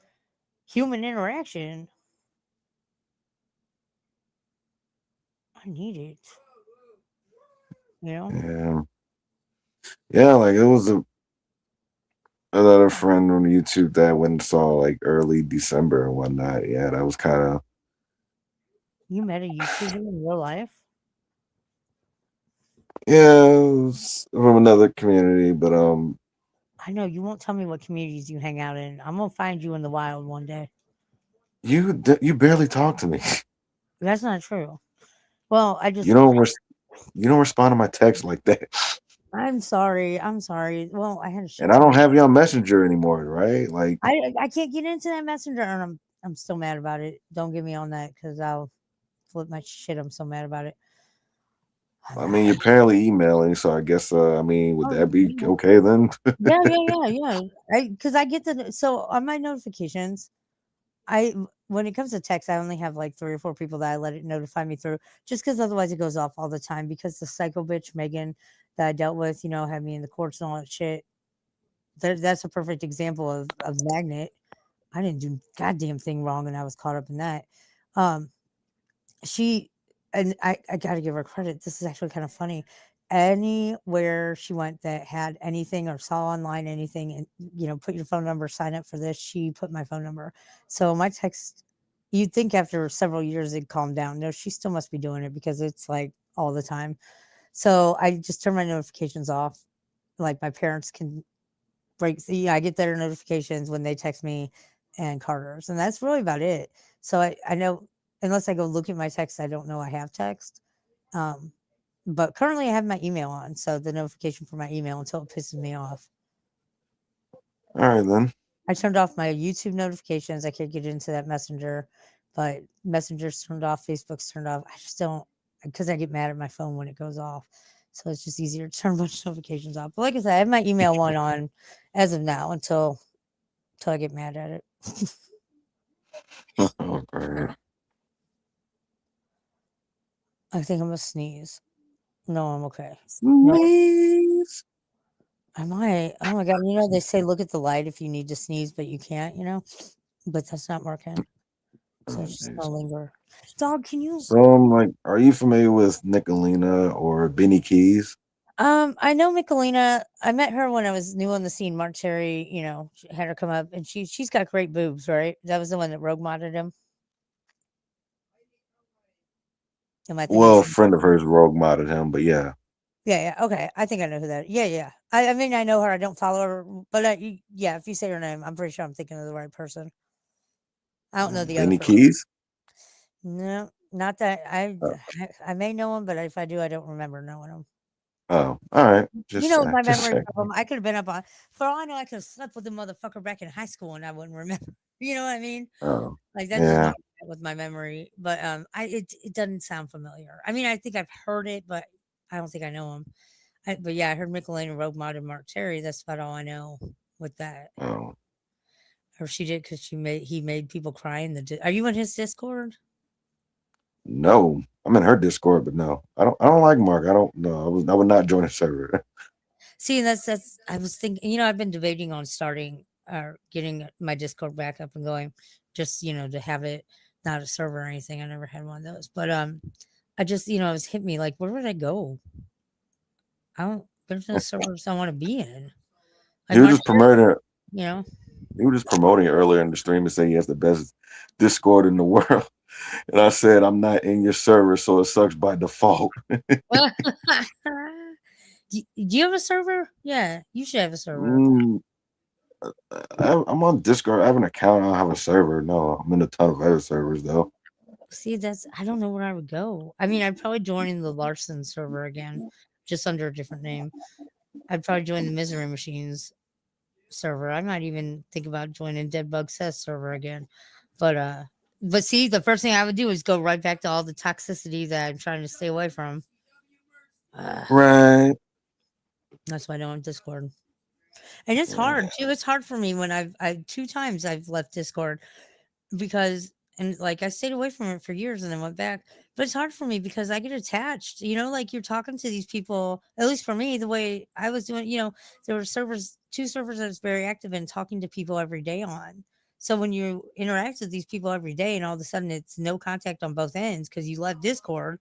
human interaction. I need it. You know? Yeah, yeah. Like it was another friend on YouTube that I went and saw like early December and whatnot. Yeah, that was kind of You met a YouTuber in real life? yeah, it was from another community, but I know you won't tell me what communities you hang out in. I'm gonna find you in the wild one day. you barely talk to me. That's not true. Well, I You just don't res- you don't respond to my text like that, I'm sorry. I'm sorry. Well, I had a shit and I ton. don't have you on Messenger anymore, right? Like, I can't get into that messenger, and I'm still mad about it. Don't get me on that because I'll flip my shit. I'm so mad about it. I'm I mean, mad. you're apparently emailing, so I guess I mean, would Oh that be yeah, okay then? yeah, yeah, yeah, yeah. Because I get so on my notifications. I when it comes to text, I only have like 3 or 4 people that I let it notify me through, just because otherwise it goes off all the time because the psycho bitch Megan that I dealt with, had me in the courts and all that shit. That's a perfect example of magnet. I didn't do goddamn thing wrong, and I was caught up in that. Um, she and I gotta give her credit. This is actually kind of funny. Anywhere she went that had anything or saw online anything, and put your phone number, sign up for this. She put my phone number. So my text, you'd think after several years it'd calm down. No, she still must be doing it because it's like all the time. So I just turn my notifications off. Like my parents can I get their notifications when they text me and Carter's, and that's really about it. So I know unless I go look at my text, I don't know I have text. Um, but currently I have my email on, so the notification for my email until it pisses me off. All right then. I turned off my YouTube notifications. I can't get into that messenger, but messenger's turned off, Facebook's turned off. I just don't because I get mad at my phone when it goes off. So it's just easier to turn a bunch of notifications off. But like I said, I have my email one on as of now until I get mad at it. Okay. I think I'm gonna sneeze. No, I'm okay. No, Sneeze. I might. Oh my god! They say look at the light if you need to sneeze, but you can't. But that's not working. So Oh, it's just jeez. gonna linger. Dog, can you? So I'm like, are you familiar with Nicolina or Benny Keys? I know Michelina. I met her when I was new on the scene. Mark Cherry, she had her come up, and she's got great boobs, right? That was the one that rogue modded him. Am I thinking? Well, a friend of hers rogue modded him, but yeah. Yeah, yeah. Okay, I think I know who that. Yeah, yeah. I mean, I know her. I don't follow her, but yeah, if you say her name, I'm pretty sure I'm thinking of the right person. I don't know the other Benny person. Keys? No, not that Oh, I may know him, but if I do, I don't remember knowing him. oh, all right. Just My just memory check. of him. I could have been up on. For all I know, I could have slept with the motherfucker back in high school, and I wouldn't remember. You know what I mean? Oh, Like that's just where yeah. I'm at with my memory. But it doesn't sound familiar. I mean, I think I've heard it, but I don't think I know him. But yeah, I heard Michelina Rogue Mod and Mark Terry. That's about all I know with that. Oh. or she did because he made people cry in the. Are you in his Discord? No, I'm in her Discord, but no, I don't like Mark. I don't know. I would not join a server. See, that's. I was thinking. I've been debating on starting or getting my Discord back up and going, just to have it not a server or anything. I never had one of those, but I just it was hit me like, where would I go? I don't. There's no servers I want to be in. He Like was Mark, just promoting. you know. He was just promoting it earlier in the stream and saying he has the best Discord in the world. And I said I'm not in your server, so it sucks by default. Do you have a server? Yeah, you should have a server. Mm, I'm on Discord. I have an account. I don't have a server. No, I'm in a ton of other servers though. See, I don't know where I would go. I mean, I'd probably join the Larson server again, just under a different name. I'd probably join the Misery Machines server. I might even think about joining Dead Bug Seth server again. But see, the first thing I would do is go right back to all the toxicity that I'm trying to stay away from. Uh, Right. that's why I don't have Discord. And it's Yeah. hard too. It's hard for me when I two times I've left Discord because and like I stayed away from it for years and then went back. But it's hard for me because I get attached. Like you're talking to these people. At least for me, the way I was doing. There were two servers I was very active in, talking to people every day on. So when you interact with these people every day, and all of a sudden it's no contact on both ends because you left Discord,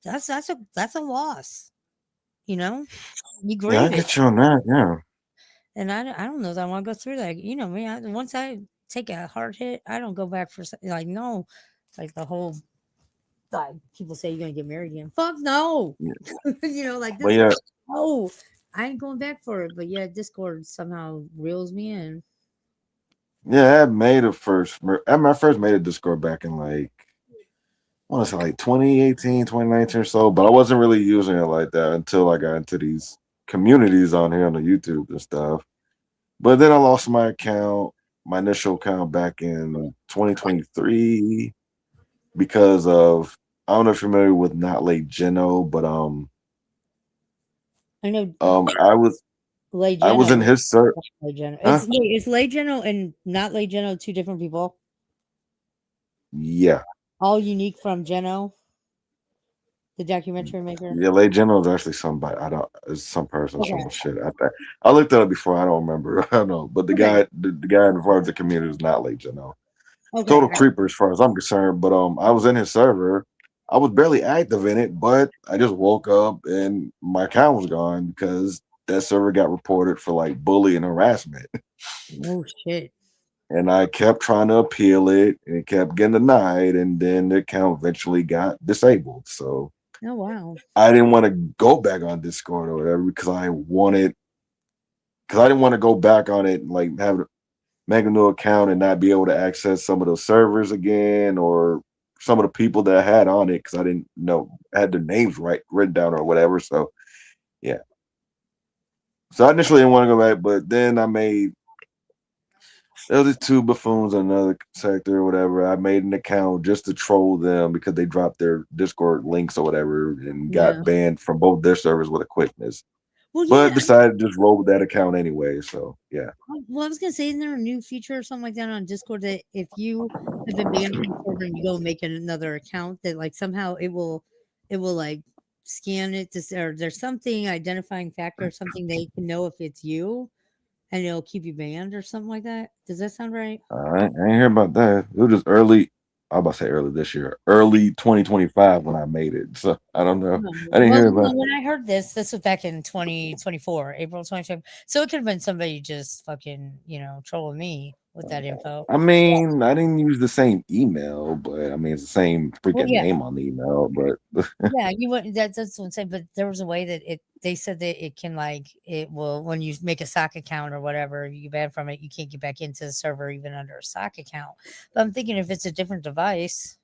that's a loss. You know, you Yeah, I grieve it. get you on that. Yeah. And I don't know that I want to go through that. Me, once I take a hard hit, I don't go back for like no. It's like the whole like people say you're gonna get married again. Fuck no. Yeah. Like But this. yeah, Oh, I ain't going back for it. But yeah, Discord somehow reels me in. yeah, I made a first. I first made a Discord back in like I want to say like 2018, 2019 or so, but I wasn't really using it like that until I got into these communities on here on the YouTube and stuff. But then I lost my account, my initial account back in 2023 because of I don't know if you're familiar with Not Late Geno, but I know I was Lay I was in Geno. his search. Lay Geno. Huh? It's Lay Geno and not Lay Geno two different people. Yeah. All unique from Geno, the documentary maker. Yeah, Late Geno is actually somebody. I don't. It's some person, Okay. some shit. I looked that up before. I don't remember. I don't know. But Okay. the guy in front of the community is not Late Geno. Okay. Total creeper as far as I'm concerned. But I was in his server. I was barely active in it, but I just woke up and my account was gone because that server got reported for like bullying and harassment. Oh shit. And I kept trying to appeal it and it kept getting denied. And then the account eventually got disabled. So Oh wow. I didn't want to go back on Discord or whatever because I didn't want to go back on it and like make a new account and not be able to access some of those servers again or some of the people that I had on it because I didn't know had their names written down or whatever. So yeah. So I initially didn't want to go back, but then there was two buffoons in another sector or whatever. I made an account just to troll them because they dropped their Discord links or whatever and Yeah. got banned from both their servers with a quickness. Well, But yeah. decided to just roll with that account anyway. So yeah. Well, I was gonna say, isn't there a new feature or something like that on Discord that if you have been banned from the server and you go make another account, that like somehow it will like scan it to or there's something identifying factor or something they can know if it's you and it'll keep you banned or something like that. Does that sound right? I ain't hear about that. It was just early. I was about to say early this year, early 2025 when I made it. So I don't know. No. I didn't Well, hear about. when I heard this was back in 2024, April 2024. So it could have been somebody just fucking, trolling me with that info. I mean, I didn't use the same email, but I mean it's the same Well, freaking yeah. name on the email. But Yeah, you wouldn't. That's what I'm saying. But there was a way that it. They said that it can like it will when you make a sock account or whatever you get banned from it, you can't get back into the server even under a sock account. But I'm thinking if it's a different device,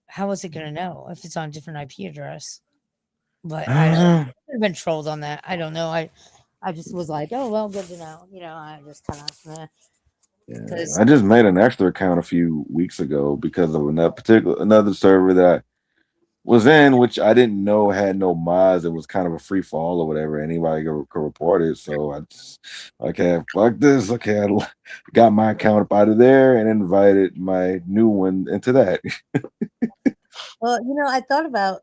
how is it going to know if it's on a different IP address? But I don't. I've been trolled on that. I don't know. I just was like, oh well, good to know. I just kind of yeah, because I just made an extra account a few weeks ago because of another server that was in, which I didn't know had no mods. It was kind of a free for all or whatever. Anybody could report it. So I just, okay, fuck this. Okay, got my account up out of there and invited my new one into that. Well, I thought about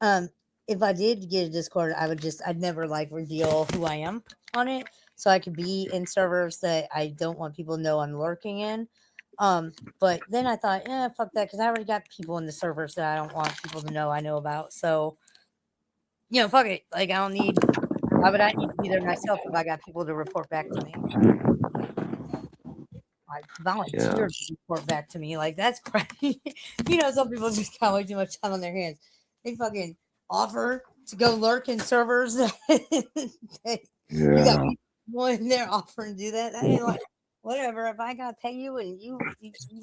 um if I did get a Discord, I'd never like reveal who I am on it, so I could be in servers that I don't want people to know I'm lurking in. But then I thought, yeah, fuck that, because I already got people in the servers that I don't want people to know I know about. So fuck it. Like I don't need. Why would I need to be there myself if I got people to report back to me? Like Yeah, volunteer to report back to me. Like that's crazy. Some people just got way too much time on their hands. They fucking offer to go lurk in servers. You got yeah, people in there offering to do that. I ain't like whatever. If I gotta pay you and you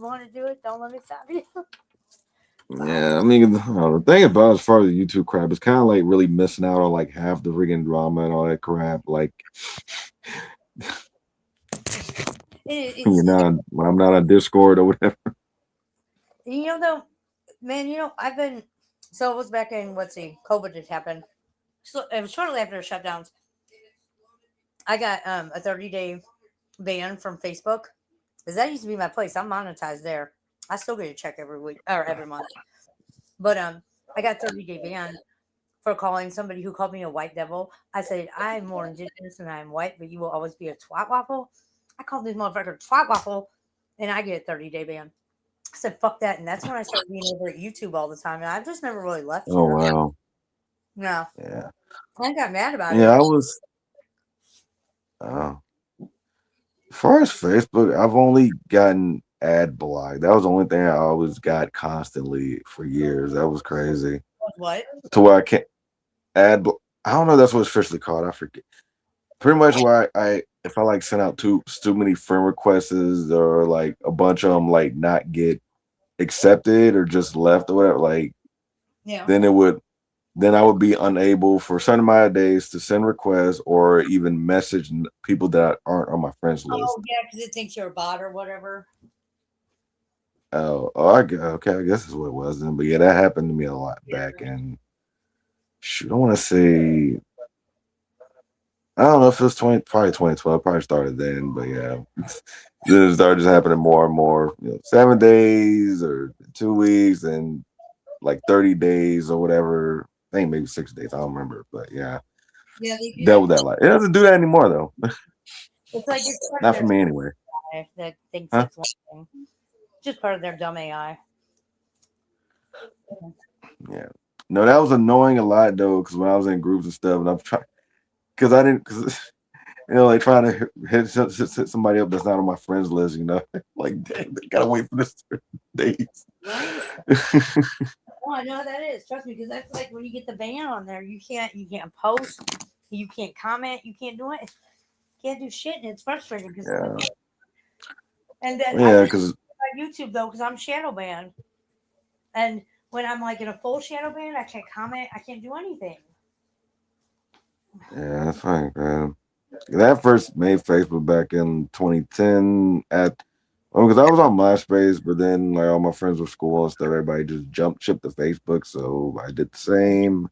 want to do it, don't let me stop you. yeah. I mean, the thing about as far as the YouTube crap, it's kind of like really missing out on like half the freaking drama and all that crap. Like, It's when I'm not on Discord or whatever. though, man. I've been so it was back in let's see, COVID had happened. So it was shortly after the shutdowns. I got a 30-day ban from Facebook because that used to be my place. I'm monetized there. I still get a check every week or every month. But I got 30-day ban for calling somebody who called me a white devil. I said I'm more indigenous than I'm white, but you will always be a twat waffle. I called this motherfucker twat waffle, and I get a 30-day ban. I said fuck that, and that's when I started being over at YouTube all the time, and I've just never really left Oh here. wow, No, yeah, I got mad about yeah. it. I was. Uh, as far as Facebook, I've only gotten ad block. That was the only thing I always got constantly for years. That was crazy. What? To where I can't I don't know if that's what it's officially called. I forget. Pretty much why if I like send out too many friend requests or like a bunch of them like not get accepted or just left or whatever, like Yeah. then it would then I would be unable for a certain amount of days to send requests or even message people that aren't on my friends list. Oh yeah, because it thinks you're a bot or whatever. Okay, I guess that's what it was then. But yeah, that happened to me a lot Yeah. back in. Shoot, I want to say I don't know if it was probably 2012. Probably started then, but yeah, then it started just happening more and more. 7 days or 2 weeks, and like 30 days or whatever. I think maybe 6 days. I don't remember, but yeah, Yeah, they do dealt that. with that a lot. It doesn't do that anymore though. It's like it's part of Not for their me anyway. AI that thinks Huh? it's one thing. Just part of their dumb AI. Yeah. No, that was annoying a lot though, because when I was in groups and stuff, and I'm trying, because I didn't, because like trying to hit somebody up that's not on my friends list, like dang, they gotta wait for this 30 days. Right? Oh, I know how that is. Trust me, because that's like when you get the ban on there, you can't post, you can't comment, you can't do it, can't do shit, and it's frustrating because Yeah, and then I yeah, just because on YouTube though because I'm shadow banned, and when I'm like in a full shadow ban, I can't comment, I can't do anything. yeah, that's fine, man. That first made Facebook back in 2010 because I was on MySpace, but then like all my friends with school and stuff, everybody just jumped ship to Facebook, so I did the same.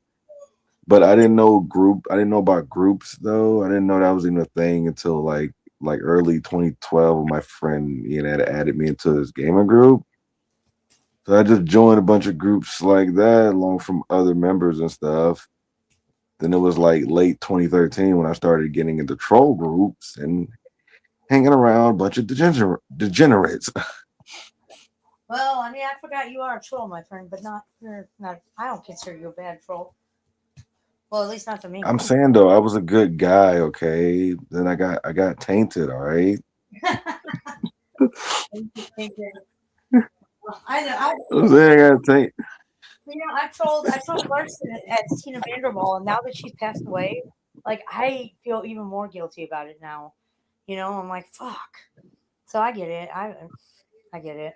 But I didn't know about groups though. I didn't know that was even a thing until like early 2012 when my friend Ian had added me into this gaming group. So I just joined a bunch of groups like that along from other members and stuff. Then it was like late 2013 when I started getting into troll groups and hanging around a bunch of degenerates. Well, I mean, I forgot you are a troll, my friend, but not you're not. I don't consider you a bad troll. Well, at least not to me. I'm saying though, I was a good guy, okay? Then I got tainted, all right? I know. I I'm saying I got tainted. I trolled Larson at Tina Vanderbilt, and now that she's passed away, like I feel even more guilty about it now. I'm like, fuck. So I get it. I get it.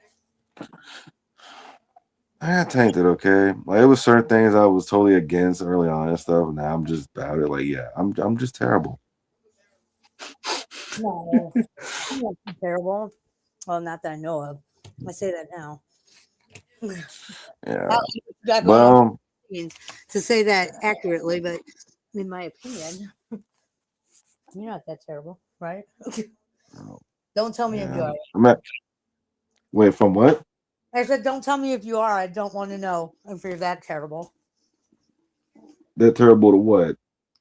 I got tainted, okay? Like it was certain things I was totally against early on and stuff. Now I'm just about it. Like, yeah, I'm just terrible. No, I'm not terrible. Well, not that I know of. I say that now. Yeah. Alex, what you got going on? Well, means to say that accurately, but in my opinion, you're not that terrible, right? Oh, Don't tell me if you yeah. are. Wait, from what? I said, don't tell me if you are. I don't want to know if you're that terrible. They're terrible to what?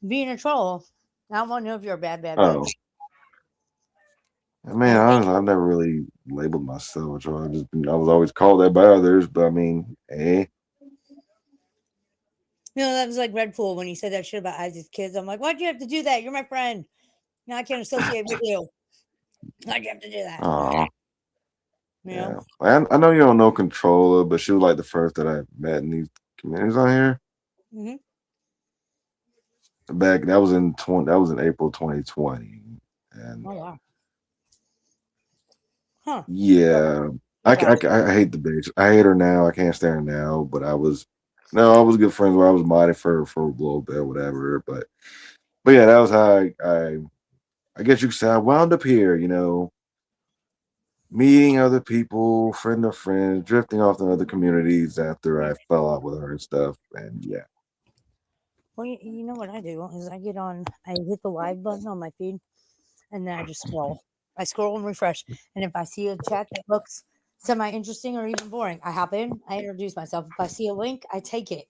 Being a troll, I don't want to know if you're a bad, bad bitch. Oh, I mean, And honestly, I've never really labeled myself a troll. I was always called that by others, but I mean, that was like Red Fool when he said that shit about Isaac's kids. I'm like, why'd you have to do that? You're my friend. Now I can't associate with you. Why'd you have to do that? oh, You know? yeah. I know you don't know Controller, but she was like the first that I met in these communities on here. Hmm. Back that was in 20, that was in April 2020, and Oh, wow. Huh. yeah, Feel bad. I hate the bitch. I hate her now. I can't stand her now. But I was no, I was good friends where I was modded for a little bit, whatever. But yeah, that was how I guess you could say I wound up here. Meeting other people, friend of friends, drifting off to other communities after I fell out with her and stuff. And yeah, Well, you know what I do is I hit the live button on my feed, and then I just scroll. I scroll and refresh, and if I see a chat that looks semi interesting or even boring, I hop in. I introduce myself. If I see a link, I take it,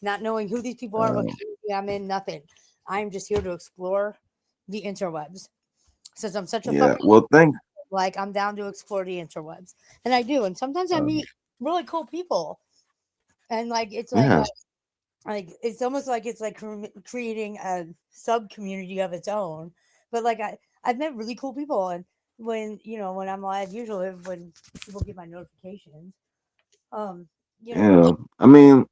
not knowing who these people are, what uh, community I'm in, nothing. I'm just here to explore the interwebs. Since I'm such a yeah. fucking Well, thank like, I'm down to explore the interwebs, and I do. And sometimes I uh, meet really cool people, and like it's yeah, like it's almost like it's like creating a sub community of its own. But like I've met really cool people, and when I'm live, usually when people get my notifications, um, you know, yeah. I mean, um,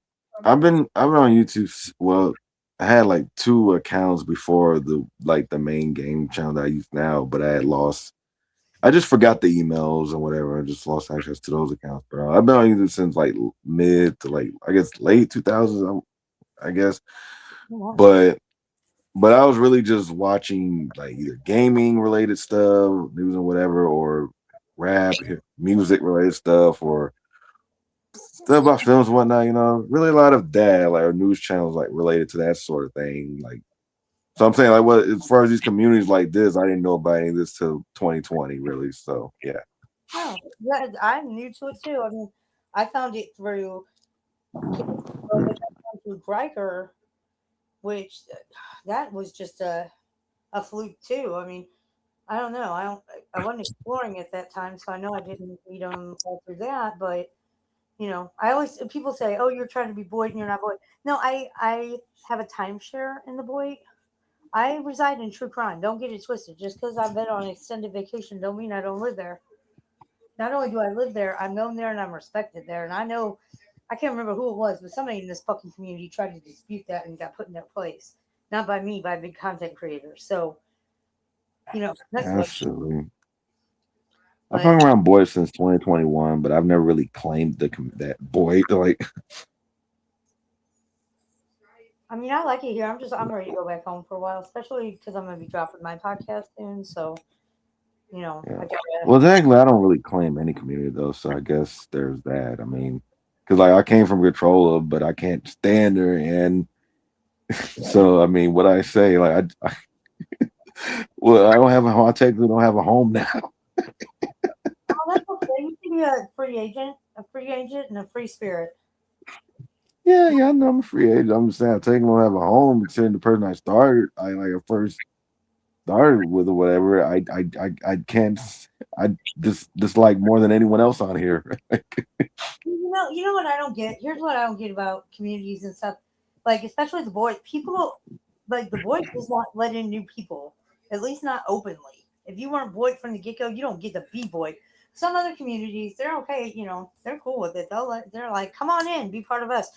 I've been on YouTube. Well, I had like two accounts before the main game channel that I use now, but I had lost. I just forgot the emails and whatever. I just lost access to those accounts. But I've been on YouTube since like mid to like I guess late 2000s. I guess, well, but I was really just watching like either gaming related stuff, news and whatever, or rap, music related stuff, or stuff about films and whatnot. Really a lot of that, like or news channels like related to that sort of thing. Like, so I'm saying like, what as far as these communities like this, I didn't know about any of this till 2020, really. So yeah, oh, yeah, I'm new to it too. I mean, I found it through which I found through Riker, which that was just a fluke too. I mean, I don't know. I wasn't exploring at that time, so I know I didn't meet them all through that. But I always people say, "Oh, you're trying to be Boyd and you're not Boyd." No, I have a timeshare in the Boyd. I reside in True Crime. Don't get it twisted. Just because I've been on an extended vacation, don't mean I don't live there. Not only do I live there, I'm known there and I'm respected there. And I know I can't remember who it was, but somebody in this fucking community tried to dispute that and got put in their place. Not by me, by big content creators. So that's good. absolutely. I've But hung around boys since 2021, but I've never really claimed that boy. Like, I mean, I like it here. I'm ready to go back home for a while, especially because I'm gonna be dropping my podcast soon. So yeah. I gotta. Well, technically, I don't really claim any community though, so I guess there's that. I mean, because like I came from Controller, but I can't stand her, and so I mean, what I say, like well, I don't have a home. I technically don't have a home now. Oh, that's okay. You can be a free agent, and a free spirit. Yeah, I know I'm a free agent. I'm just saying, I technically don't have a home, considering the person I started, I like at first started with or whatever. I can't. I just dislike more than anyone else on here. You know what I don't get. Here's what I don't get about communities and stuff. Like especially the boys. People like the boys just want let in new people. At least not openly. If you weren't Boyd from the get go, you don't get to be Boyd. Some other communities, they're okay. They're cool with it. They're like, come on in, be part of us.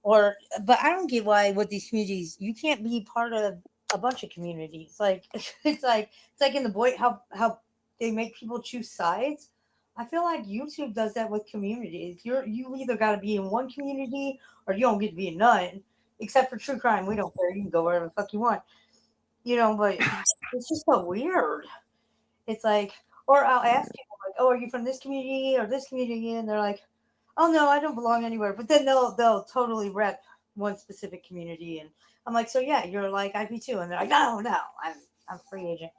But I don't get why with these communities you can't be part of a bunch of communities. Like it's like in the boy how they make people choose sides. I feel like YouTube does that with communities. You either got to be in one community or you don't get to be in none. Except for true crime, we don't care. You can go wherever the fuck you want. But it's just so weird. It's like, or I'll ask people like, "Oh, are you from this community or this community?" And they're like, oh no, I don't belong anywhere. But then they'll totally rep one specific community, and I'm like, so yeah, you're like IP2, and they're like, no, I'm a free agent.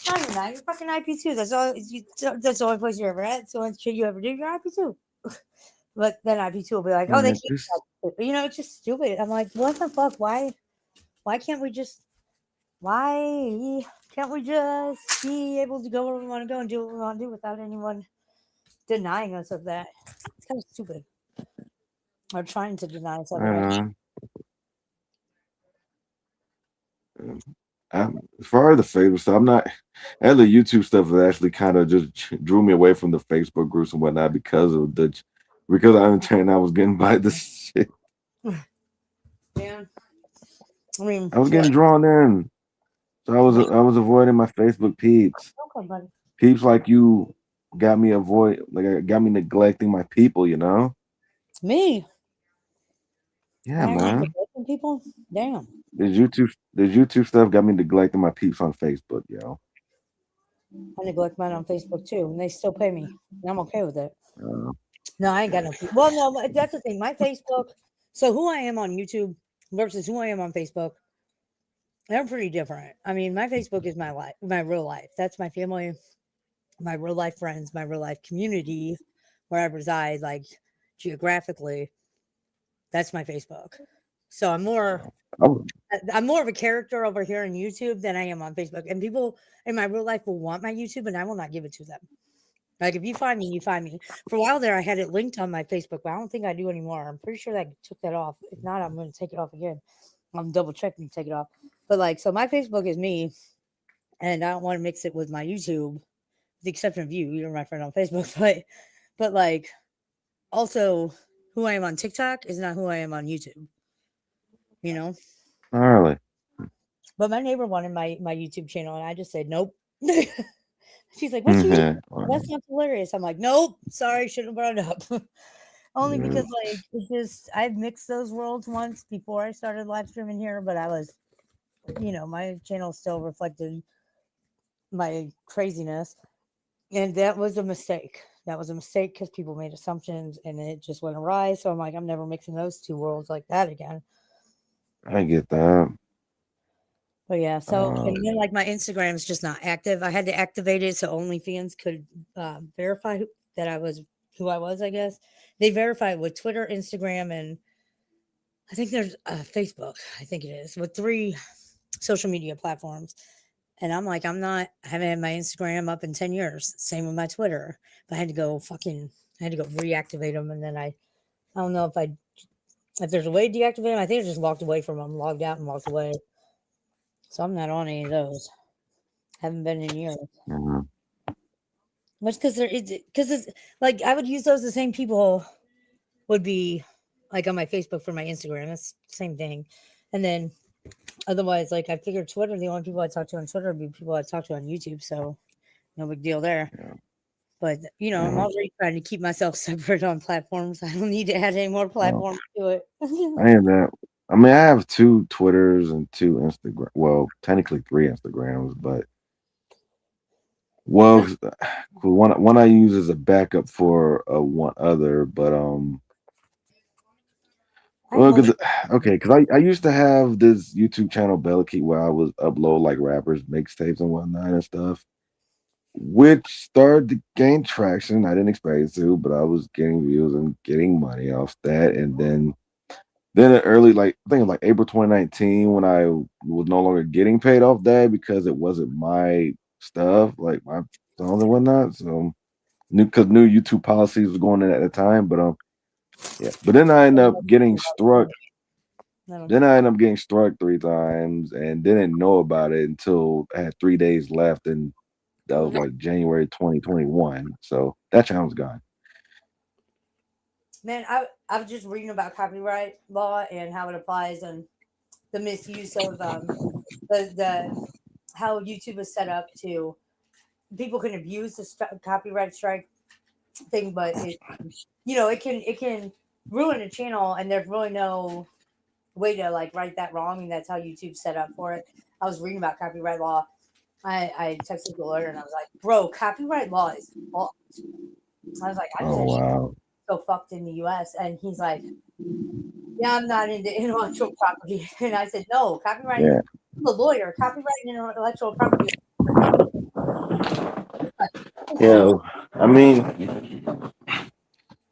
No, you're not. You're fucking IP2. That's all. That's the only place you're ever at. It's the only shit you ever do. You're IP2. But then IP2 will be like, oh, they Man, can't. this It's just stupid. I'm like, what the fuck? Why can't we just? Why can't we just be able to go where we want to go and do what we want to do without anyone denying us of that? It's kind of stupid. Or trying to deny us of it. uh, as far as the Facebook stuff, I'm not. And the YouTube stuff has actually kind of just drew me away from the Facebook groups and whatnot because I understand I was getting by this shit. Yeah. I mean, I was what? getting drawn in, so I was avoiding my Facebook peeps. Okay, buddy. Peeps like you got me neglecting my people. You know? Me? I Yeah, have you man. neglecting people? Damn. The YouTube stuff got me neglecting my peeps on Facebook, yo. I neglect mine on Facebook too, and they still pay me. And I'm okay with it. Uh, No, I ain't got no people. Well, no, that's the thing. My Facebook, so who I am on YouTube versus who I am on Facebook, they're pretty different. I mean, my Facebook is my life, my real life. That's my family, my real life friends, my real life community where I reside, like geographically. That's my Facebook. So I was, I'm more of a character over here on YouTube than I am on Facebook. And people in my real life will want my YouTube, and I will not give it to them. Like if you find me, you find me. For a while there, I had it linked on my Facebook, but I don't think I do anymore. I'm pretty sure that I took that off. If not, I'm going to take it off again. I'm double checking to take it off. But like, so my Facebook is me, and I don't want to mix it with my YouTube, with the exception of you. You're my friend on Facebook, but like also who I am on TikTok is not who I am on YouTube. You know. early. But my neighbor wanted my YouTube channel, and I just said nope. She's like, "What's you? Yeah. That sounds hilarious." I'm like, "Nope, sorry, shouldn't have brought it up." Only Yeah. because like it just I've mixed those worlds once before I started live streaming here, but I was my channel still reflected my craziness, and that was a mistake. That was a mistake because people made assumptions and it just went awry. So I'm like, I'm never mixing those two worlds like that again. I get that. But yeah, so Uh, and then like my Instagram is just not active. I had to activate it so OnlyFans could verify that I was who I was. I guess they verify it with Twitter, Instagram, and I think there's Facebook. I think it is with three social media platforms. And I'm like, I haven't had my Instagram up in 10 years. Same with my Twitter. But I had to go reactivate them, and then I don't know if there's a way to deactivate them. I think I just walked away from them, logged out and walked away. So I'm not on any of those. Haven't been in years. mhm. Much because it's like I would use those the same people would be like on my Facebook for my Instagram. That's the same thing. And then otherwise, like I figured Twitter, the only people I talk to on Twitter would be people I talk to on YouTube. So no big deal there. Yeah. But I'm Yeah. already trying to keep myself separate on platforms. I don't need to add any more Well, platforms to it. I am that. I mean, I have two Twitters and two Instagram. Well, technically three Instagrams, but And well, one I use as a backup for one other. But I have well, most. cause okay, because I used to have this YouTube channel Bellakey where I was upload like rappers mixtapes and whatnot and stuff, which started to gain traction. I didn't expect it to, but I was getting views and getting money off that. And then in early, like I think it was like April 2019 when I was no longer getting paid off that because it wasn't my stuff, like my songs and whatnot. So new YouTube policies was going in at the time, but yeah. But then I ended up getting struck. I don't Then care. I ended up getting struck three times and didn't know about it until I had 3 days left, and that was like January 2021. So that channel's gone. Man, I was just reading about copyright law and how it applies and the misuse of the how YouTube is set up to people can abuse the copyright strike thing, but it can ruin a channel, and there's really no way to like right that wrong, and that's how YouTube's set up for it. I was reading about copyright law. I texted the lawyer and I was like, "Bro, copyright law is fucked." I was like, "I just Oh had shit." wow. so fucked in the US. And he's like, yeah, I'm not into intellectual property. And I said, no, copyright, Yeah, I'm a lawyer. Copyright and intellectual property is yeah. I mean,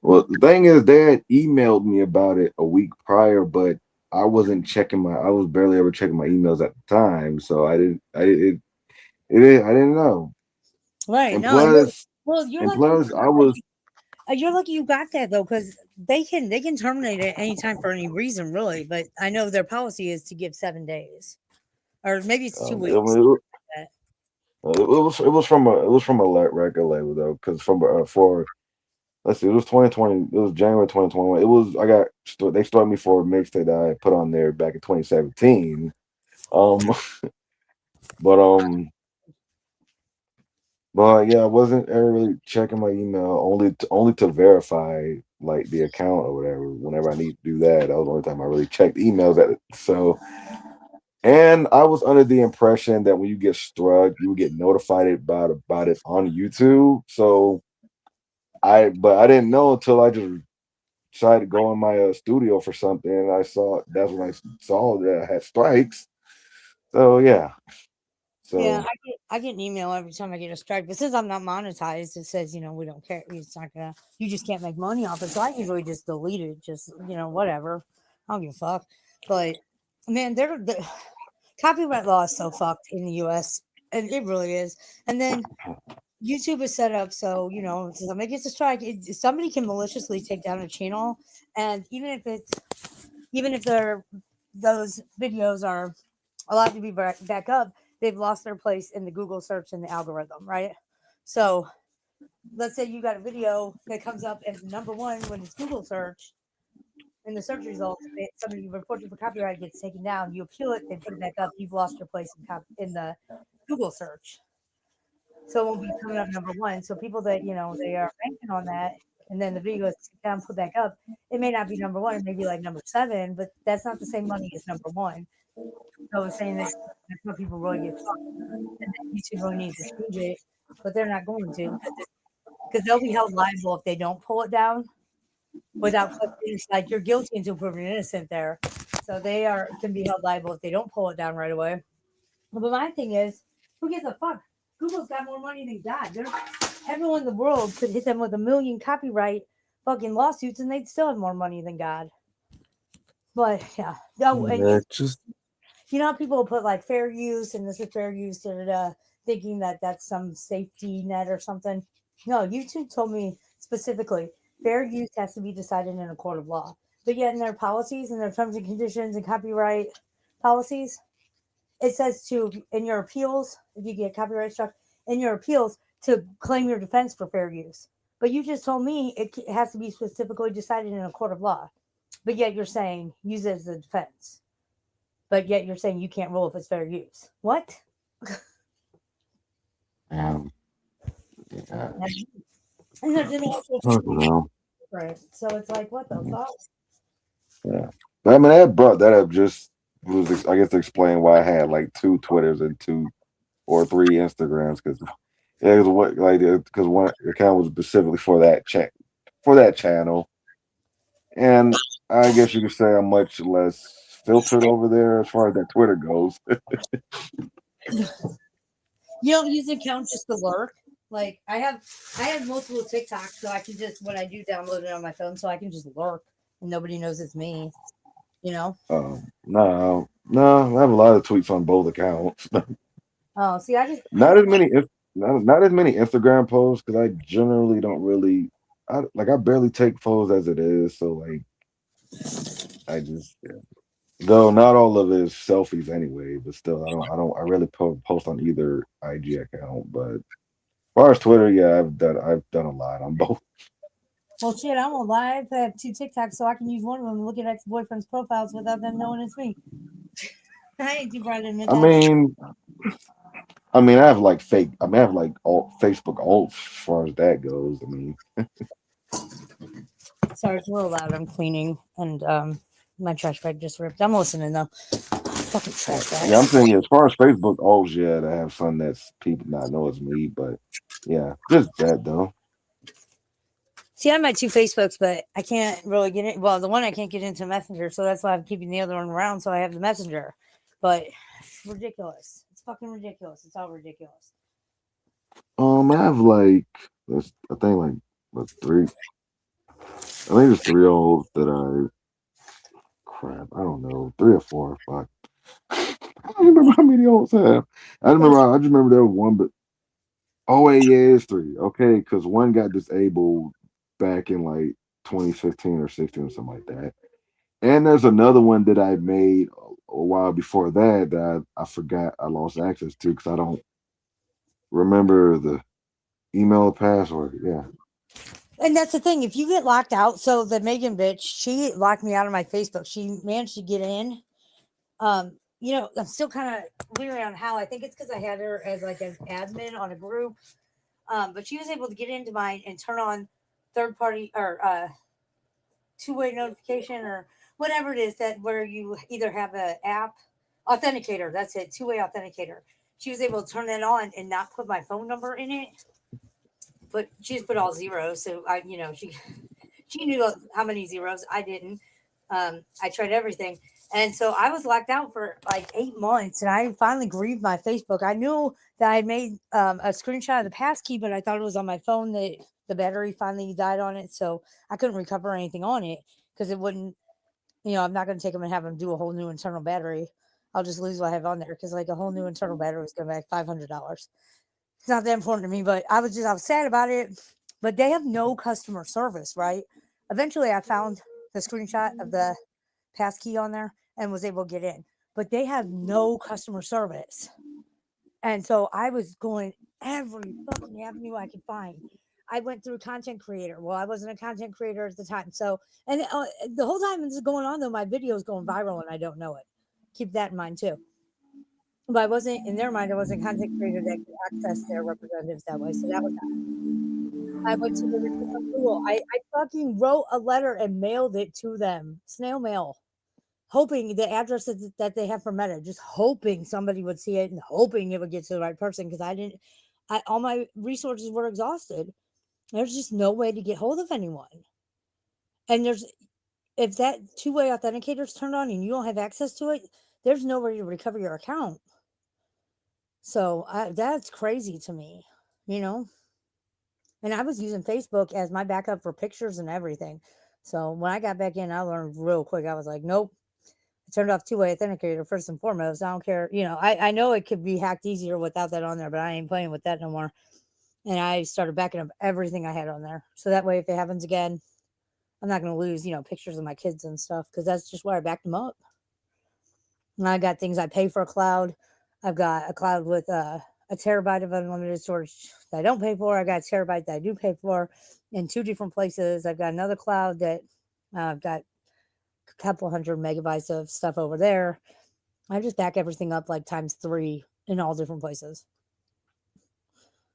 well, the thing is, they had emailed me about it a week prior, but I wasn't checking my. I was barely ever checking my emails at the time, so I didn't. I didn't know. right. And No, and plus, well, you're and lucky. plus, I was. You're lucky you got that though, because they can terminate it anytime for any reason, really. But I know their policy is to give 7 days, or maybe it's two I weeks. mean, That. it was from a record label though, because from for let's see, it was 2020. It was January 2021. It was they started me for a mixtape that I put on there back in 2017. Um, but yeah, I wasn't ever really checking my email only to verify like the account or whatever. Whenever I need to do that, that was the only time I really checked emails at it. So, and I was under the impression that when you get struck, you would get notified about it on YouTube. So but I didn't know until I just decided to go in my studio for something, and that's when I saw that I had strikes. So yeah, Yeah, so I get an email every time I get a strike. But since I'm not monetized, it says we don't care. It's not gonna. You just can't make money off it. So I usually just delete it. Just whatever. I don't give a fuck. But man, the copyright law is so fucked in the U.S. and it really is. And then YouTube is set up so if somebody gets a strike, somebody can maliciously take down a channel, and even if those videos are allowed to be back up, they've lost their place in the Google search and the algorithm, right? So let's say you got a video that comes up as number one when it's Google search in the search results. Somebody reports you for copyright gets taken down. You appeal it, they put it back up. You've lost your place in the Google search. So it won't be coming up number one. So people that they are ranking on that, and then the video is down, put back up. It may not be number one, it may be like number 7, but that's not the same money as number one. So I was saying that's what people really get fucked, and that YouTube really needs to change it, but they're not going to because they'll be held liable if they don't pull it down without question. It's like you're guilty until proven innocent there. So they can be held liable if they don't pull it down right away. But my thing is, who gives a fuck? Google's got more money than God. Everyone in the world could hit them with a million copyright fucking lawsuits, and they'd still have more money than God. But yeah, no, and yeah, just how people put like fair use and this is fair use, thinking that that's some safety net or something. No, YouTube told me specifically fair use has to be decided in a court of law. But yet in their policies and their terms and conditions and copyright policies, it says in your appeals, if you get copyright struck, in your appeals to claim your defense for fair use. But you just told me it has to be specifically decided in a court of law. But yet you're saying use it as a defense. But yet you're saying you can't rule if it's fair use. What? um, yeah, And there's intellectual I don't property, know. right? So it's like, what the fuck? Yeah, but I mean, I brought that up just was I guess to explain why I had like 2 Twitters and 2 or 3 Instagrams because yeah, it was what like because one account was specifically for that channel, and I guess you could say I'm much less filtered over there as far as that Twitter goes. You don't use an account just to lurk. Like I have multiple TikToks, so I can just when I do download it on my phone, so I can just lurk and nobody knows it's me. You know? No, I have a lot of tweets on both accounts. Oh, see, Not as many, not as many Instagram posts because I generally don't really, I barely take photos as it is. So like, I just, yeah. Though not all of it is selfies anyway, but still, I really post on either IG account. But as far as Twitter, yeah, I've done a lot on both. well, shit, I'm on live. I have 2 TikToks, so I can use one of them and look at ex-boyfriends' profiles without them knowing it's me. I ain't too proud to admit I that. mean, I have like fake. I have like alt Facebook alts as far as that goes. I mean, Sorry, it's a little loud. I'm cleaning, and my trash bag just ripped. I'm listening though. Fucking trash yeah, I'm bags. saying yeah, as far as Facebook alts, yeah, I have some that's people not know it's me, but yeah, just that though. See, I have my two Facebooks, but I can't really get in. Well, the one I can't get into Messenger, so that's why I'm keeping the other one around. So I have the Messenger, but it's ridiculous. It's fucking ridiculous. It's all ridiculous. I have like I think like what, three. I think there's three olds that I crap. I don't know, three or four. Fuck. I don't remember how many olds I have. I just remember there was one, but oh wait, yeah, it's three. Okay, because one got disabled back in like 2015 or 16 or something like that. And there's another one that I made a while before that I forgot I lost access to because I don't remember the email password. Yeah. And that's the thing. If you get locked out, so the Megan bitch, she locked me out of my Facebook. She managed to get in. I'm still kind of weary on how. I think it's because I had her as like an admin on a group. But she was able to get into mine and turn on third party or two-way notification or whatever it is that where you either have an app authenticator. That's it, two-way authenticator. She was able to turn that on and not put my phone number in it, but she just put all zeros. So she knew how many zeros. I didn't. I tried everything. And so I was locked out for like 8 months, and I finally grieved my Facebook. I knew that I had made a screenshot of the passkey, but I thought it was on my phone that the battery finally died on it, so I couldn't recover anything on it because it wouldn't. I'm not going to take them and have them do a whole new internal battery. I'll just lose what I have on there because like a whole new internal battery is going to be like $500. It's not that important to me, but I was sad about it. But they have no customer service, right? Eventually, I found the screenshot of the passkey on there and was able to get in, but they have no customer service. And so I was going every fucking avenue I could find. I went through content creator. Well, I wasn't a content creator at the time. So, and the whole time this is going on, though, my video is going viral and I don't know it. Keep that in mind, too. But I wasn't, in their mind, I wasn't a content creator that could access their representatives that way. So that was I went to the recruitment Google. I fucking wrote a letter and mailed it to them, snail mail, hoping the address that they have for Meta, just hoping somebody would see it and hoping it would get to the right person because all my resources were exhausted. There's just no way to get hold of anyone. And if that two-way authenticator is turned on and you don't have access to it, there's no way to recover your account. So that's crazy to me, And I was using Facebook as my backup for pictures and everything. So when I got back in, I learned real quick. I was like, nope. I turned off two-way authenticator first and foremost. I don't care. I know it could be hacked easier without that on there, but I ain't playing with that no more. And I started backing up everything I had on there. So that way, if it happens again, I'm not going to lose, pictures of my kids and stuff because that's just where I backed them up. And I got things I pay for a cloud. I've got a cloud with a terabyte of unlimited storage that I don't pay for. I got a terabyte that I do pay for in two different places. I've got another cloud that I've got a couple hundred megabytes of stuff over there. I just back everything up like times 3 in all different places.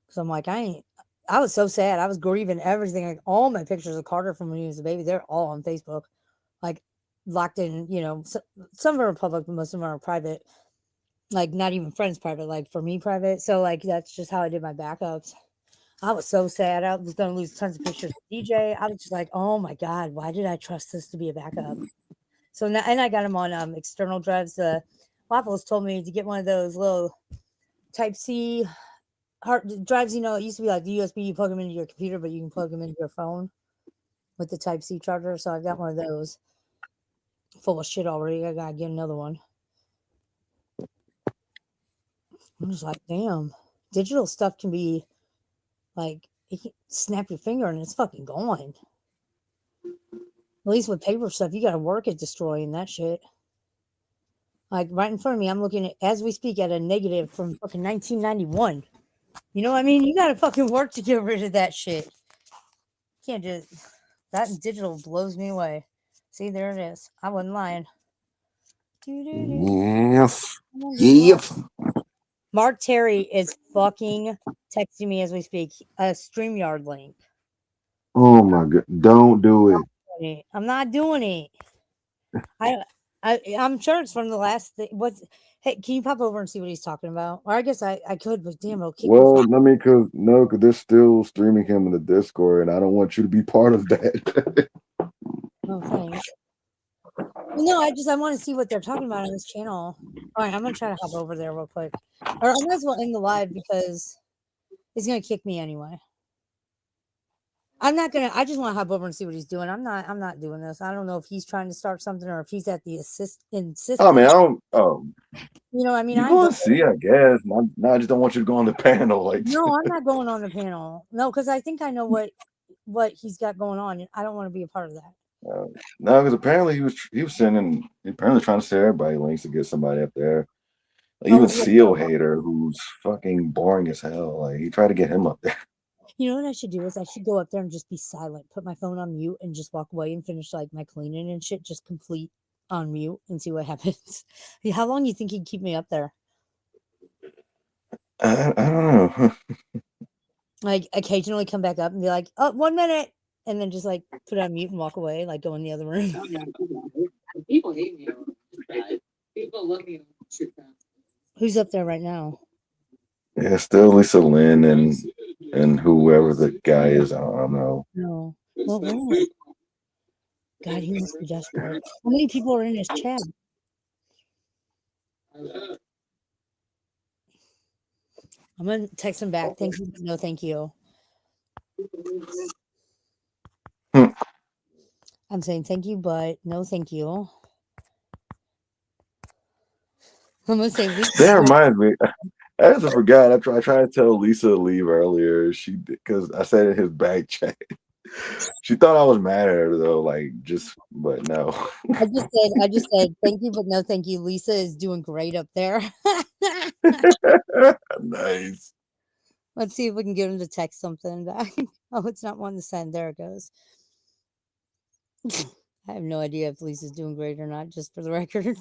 So I'm like, I was so sad. I was grieving everything. Like all my pictures of Carter from when he was a baby, they're all on Facebook, like locked in, some of them are public, but most of them are private, like not even friends private, like for me private. So like, that's just how I did my backups. I was so sad. I was going to lose tons of pictures of DJ. I was just like, oh my God, why did I trust this to be a backup? So now, and I got them on external drives. Waffles told me to get one of those little Type-C hard drives. It used to be like the USB, you plug them into your computer, but you can plug them into your phone with the Type-C charger. So I've got one of those full of shit already. I gotta get another one. I'm just like, damn, digital stuff can be like, you can snap your finger and it's fucking gone. At least with paper stuff, you gotta work at destroying that shit. Like right in front of me, I'm looking at, as we speak, at a negative from fucking 1991. You know what I mean? You gotta fucking work to get rid of that shit. You can't just, that digital blows me away. See, there it is. I wasn't lying. Yes. Yep. Mark Terry is fucking texting me as we speak a StreamYard link. Oh my God! Don't do it. I'm not doing it. I'm sure it's from the last thing. Hey, can you pop over and see what he's talking about? Or I guess I could, but damn, it'll kick me. Well, let me, cause no, cause they're still streaming him in the Discord, and I don't want you to be part of that. Oh, thanks. Well, no, I want to see what they're talking about on this channel. All right, I'm gonna try to hop over there real quick, or I might as well end the live because it's gonna kick me anyway. I'm not gonna. I just want to hop over and see what he's doing. I'm not doing this. I don't know if he's trying to start something or if he's at the insistence. I mean, I don't. Oh, You know, I mean, you I go go. and see, I guess. I just don't want you to go on the panel. Like, No, I'm not going on the panel. No, because I think I know what he's got going on, and I don't want to be a part of that. no, because apparently he was sending, apparently trying to send everybody links to get somebody up there. Like, even Seal Hater, who's fucking boring as hell. Like, he tried to get him up there. You know what I should do is I should go up there and just be silent, put my phone on mute, and just walk away and finish like my cleaning and shit, just complete on mute and see what happens. How long do you think he'd keep me up there? I don't know. Like occasionally come back up and be like, "Oh, 1 minute," and then just like put it on mute and walk away, like go in the other room. People hate me. People love me. Who's up there right now? Yeah, still Lisa Lynn and whoever the guy is. I don't know. No. Well, God, he must be desperate. How many people are in his chat? I'm gonna text him back. Thank you, but no, thank you. I'm saying thank you, but no, thank you. I'm gonna say That reminds me. I just forgot. I tried to tell Lisa to leave earlier. She because I said in his back chat. She thought I was mad at her though, but no. I just said thank you, but no thank you. Lisa is doing great up there. Nice. Let's see if we can get him to text something back. Oh, it's not one to send. There it goes. I have no idea if Lisa's doing great or not, just for the record.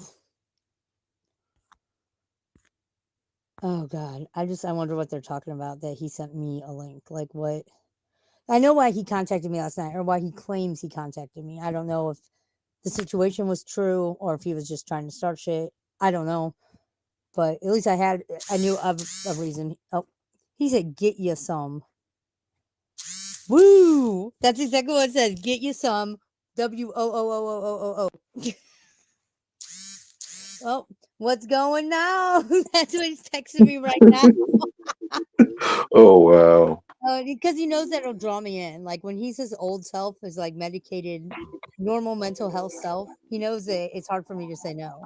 Oh God. I wonder what they're talking about that he sent me a link. Like what? I know why he contacted me last night or why he claims he contacted me. I don't know if the situation was true or if he was just trying to start shit. I don't know. But at least I knew of a reason. Oh, he said, get you some. Woo! That's exactly what it says. Get you some. WOOOOOO. Oh, what's going now? That's what he's texting me right now. Oh wow. Because he knows that it'll draw me in. Like when he says old self is like medicated, normal mental health self, he knows that it's hard for me to say no.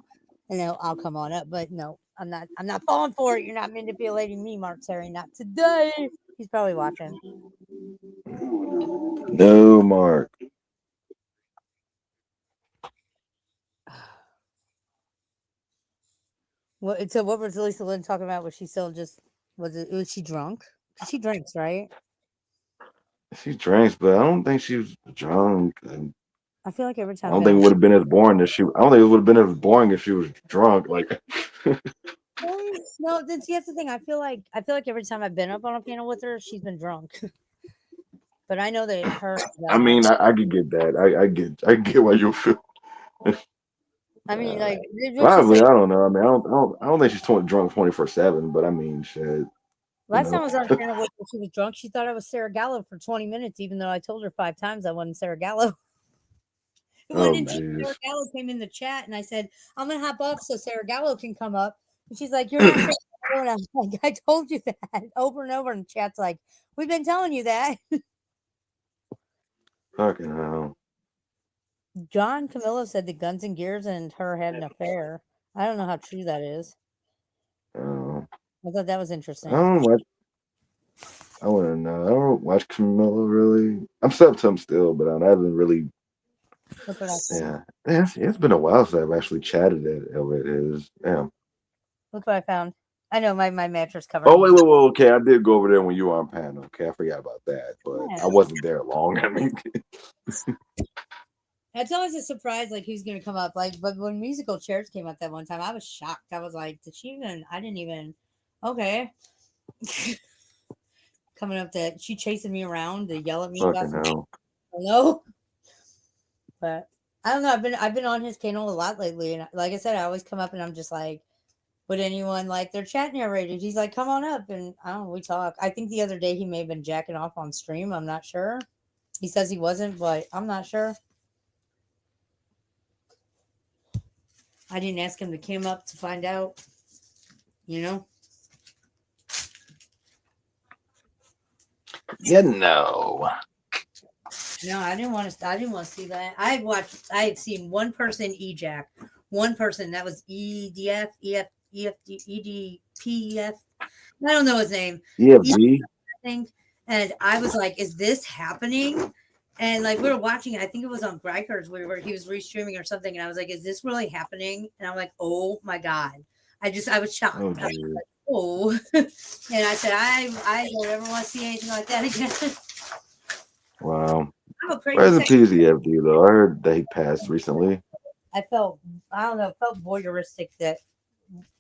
And then I'll come on up. But no, I'm not falling for it. You're not manipulating me, Mark Terry. Not today. He's probably watching. No, Mark. So what was Lisa Lynn talking about? Was she still just was she drunk? Because she drinks, right? She drinks, but I don't think she was drunk. I feel like every I time don't think it would have been as boring as she. I don't think it would have been as boring if she was drunk. Like, no, see, that's the thing. I feel like every time I've been up on a panel with her, she's been drunk. But I know that her. I mean, I could get that. I get why you feel. I mean, like, Probably, I don't know. I mean, I don't think she's drunk 24/7. But I mean, shit. Last time I was on a panel with her, she was drunk. She thought I was Sarah Gallo for 20 minutes, even though I told her 5 times I wasn't Sarah Gallo. Sarah Gallo came in the chat, and I said, "I'm gonna hop off so Sarah Gallo can come up." And she's like, "You're not Sarah Gallo," and I'm like, "I told you that over and over." And the chat's like, "We've been telling you that." Fucking hell. John Camillo said that Guns and Gears and her had an affair. I don't know how true that is. I thought that was interesting. I don't watch. I want to know. I don't watch Camilla really. I'm sub to him still, but I haven't really. Yeah, it's been a while since I've actually chatted it. Damn. Look what I found. I know my mattress cover. Oh wait, okay. I did go over there when you were on panel. Okay, I forgot about that, but I wasn't there long. I mean, it's always a surprise, like who's gonna come up. Like, but when musical chairs came up that one time, I was shocked. I was like, did she even? I didn't even. Okay. Coming up that she chasing me around to yell at me. Hello. But I don't know. I've been on his panel a lot lately, and like I said, I always come up and I'm just like, would anyone like their chat narrated? He's like, come on up. And I don't know, we talk. I think the other day he may have been jacking off on stream. I'm not sure. He says he wasn't, but I'm not sure. I didn't ask him to come up to find out, you know? You know. No, I didn't want to. I didn't want to see that. I had seen one person ejac, one person that was EDF, EDPEF. I don't know his name. Yeah, EDF, B. I think. And I was like, "Is this happening?" And like we were watching. I think it was on Grikers where he was restreaming or something. And I was like, "Is this really happening?" And I'm like, "Oh my god!" I was shocked. Oh, I was dude. like, "Oh!" And I said, "I don't ever want to see anything like that again." Wow. I'm a crazy. Where's the PZFD though? I heard they passed recently. I felt, I don't know, felt voyeuristic that,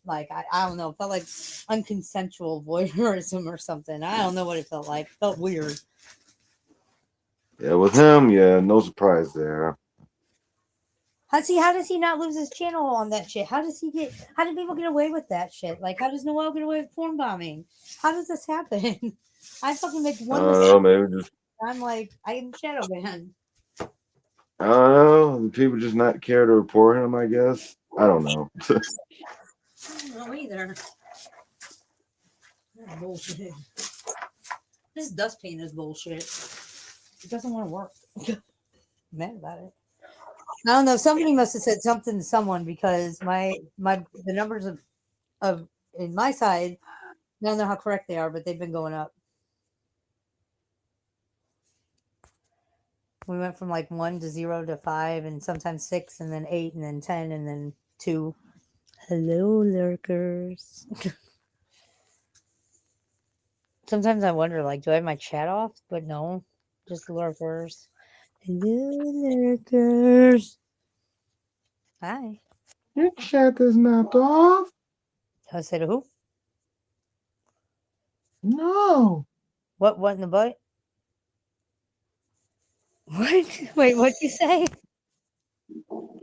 like, I don't know, felt like unconsensual voyeurism or something. I don't know what it felt like. It felt weird. Yeah, with him, yeah, no surprise there. How does he not lose his channel on that shit? How do people get away with that shit? Like, how does Noel get away with form bombing? How does this happen? I fucking make I one don't mistake. know, maybe just I'm like, I am shadow banned. I don't know. People just not care to report him, I guess. I don't know. I don't know either. That's bullshit. This dust paint is bullshit. It doesn't want to work. I'm mad about it. I don't know. Somebody must have said something to someone because the numbers of in my side, I don't know how correct they are, but they've been going up. We went from like 1 to 0 to 5 and sometimes 6 and then 8 and then 10 and then 2. Hello, lurkers. Sometimes I wonder, like, do I have my chat off? But no, just lurkers. Hello, lurkers. Hi. Your chat is not off. I said who? No. What in the butt? What? Wait, what'd you say?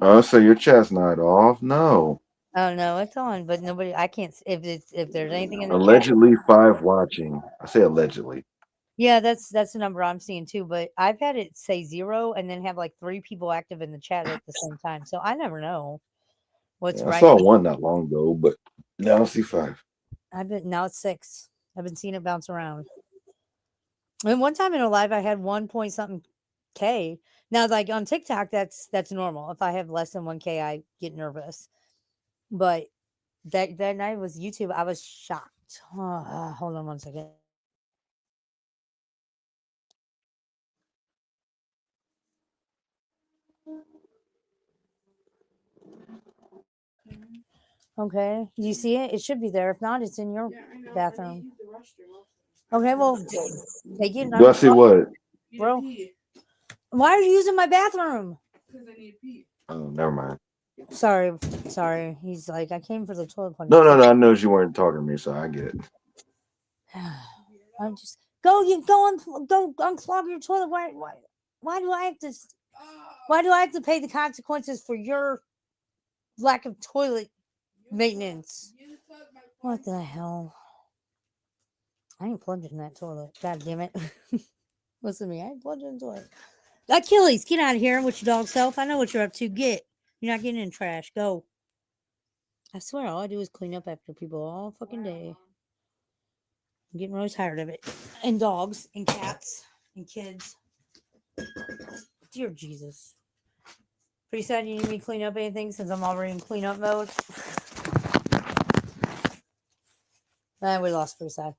Oh, so your chat's not off? No. Oh no, it's on, but nobody. I can't. If there's anything in the chat, Allegedly 5 watching. I say allegedly. yeah, that's the number I'm seeing too. But I've had it say 0 and then have like 3 people active in the chat at the same time, so I never know what's Yeah, I right. saw one not long ago, but now I see 5. Now it's 6. I've been seeing it bounce around. And one time in a live, I had 1 point something K. Now, like on TikTok, that's normal. If I have less than 1K, I get nervous. But that night was YouTube. I was shocked. Hold on one second. Okay. Do you see it? It should be there. If not, it's in your Yeah, I know. bathroom. I need to use the restroom also. Okay, well, take it. Do I see what? Need Bro. to pee. Why are you using my bathroom? Because I need to pee. Oh, never mind. Sorry. He's like, I came for the toilet punch. No. I know you weren't talking to me, so I get it. I'm just go unclog your toilet. Why do I have to? Why do I have to pay the consequences for your lack of toilet maintenance? What the hell? I ain't plunging that toilet. God damn it. Listen to me. I ain't plunging the toilet. Achilles, get out of here with your dog self. I know what you're up to. Get. You're not getting in trash. Go. I swear, all I do is clean up after people all fucking day. I'm getting really tired of it. And dogs and cats and kids. Dear Jesus. Pretty sad you need me to clean up anything since I'm already in cleanup mode. We lost Pretty sad.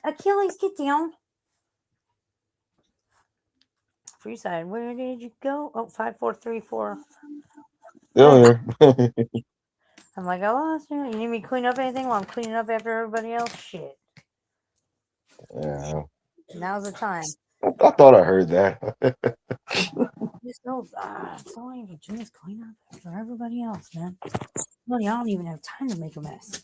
Achilles, get down. Pretty sad. Where did you go? Oh, 5, 4, 3, 4. Still here. I'm like, I lost you. You need me to clean up anything while I'm cleaning up after everybody else? Shit. Yeah. Now's the time. I thought I heard that. Just know, that's all I even do is clean up after everybody else, man. Really, I don't even have time to make a mess.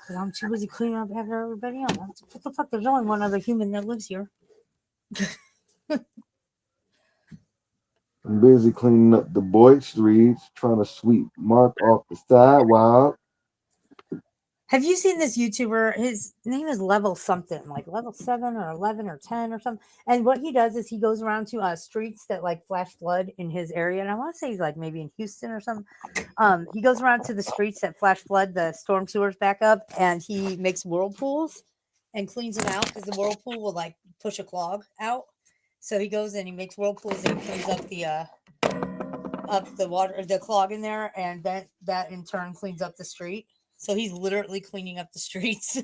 Because I'm too busy cleaning up after everybody else. What the fuck? There's only one other human that lives here. I'm busy cleaning up the Boyd streets, trying to sweep Mark off the sidewalk. Have you seen this YouTuber? His name is Level something, like Level 7 or 11 or 10 or something. And what he does is he goes around to streets that like flash flood in his area. And I want to say he's like maybe in Houston or something. He goes around to the streets that flash flood, the storm sewers back up, and he makes whirlpools and cleans them out because the whirlpool will like push a clog out. So he goes and he makes whirlpools and he cleans up the water, the clog in there, and that in turn cleans up the street. So he's literally cleaning up the streets.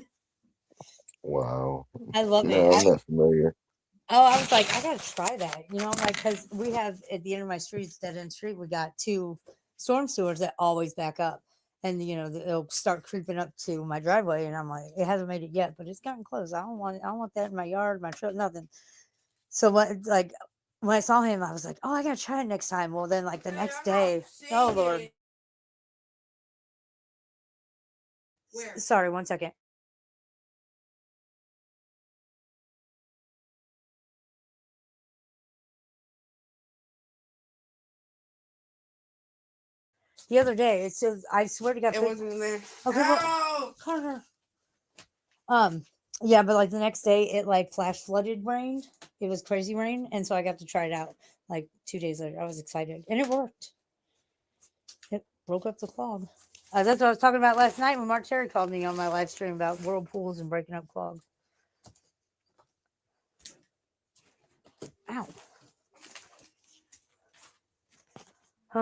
Wow. I love No, it. I'm not familiar. I was like, I gotta try that. Like because we have at the end of my street, dead end street, we got 2 storm sewers that always back up, and they'll start creeping up to my driveway, and I'm like, it hasn't made it yet, but it's gotten close. I don't want that in my yard, my truck, nothing. So like when I saw him, I was like, oh, I gotta try it next time. Well, then like the next day, oh Lord. Where? Sorry, 1 second. The other day, it's just, I swear to God. It wasn't in there. Okay, well, Ow! Carter. Yeah, but like the next day, it like flash flooded rained. It was crazy rain, and so I got to try it out like 2 days later. I was excited, and it worked. It broke up the clog. That's what I was talking about last night when Mark Terry called me on my live stream about whirlpools and breaking up clogs. Ow. All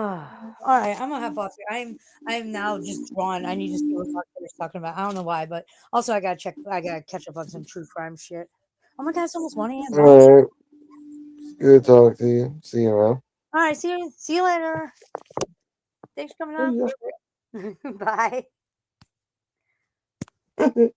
right, I'm gonna have off here. I'm now just drawn. I need to see what Mark Terry's talking about. I don't know why, but also I gotta catch up on some true crime shit. Oh my god, it's almost 1 a.m. All right. Good talk to you. See you around. All right, see you later. Thanks for coming Oh, on. Bye. yeah.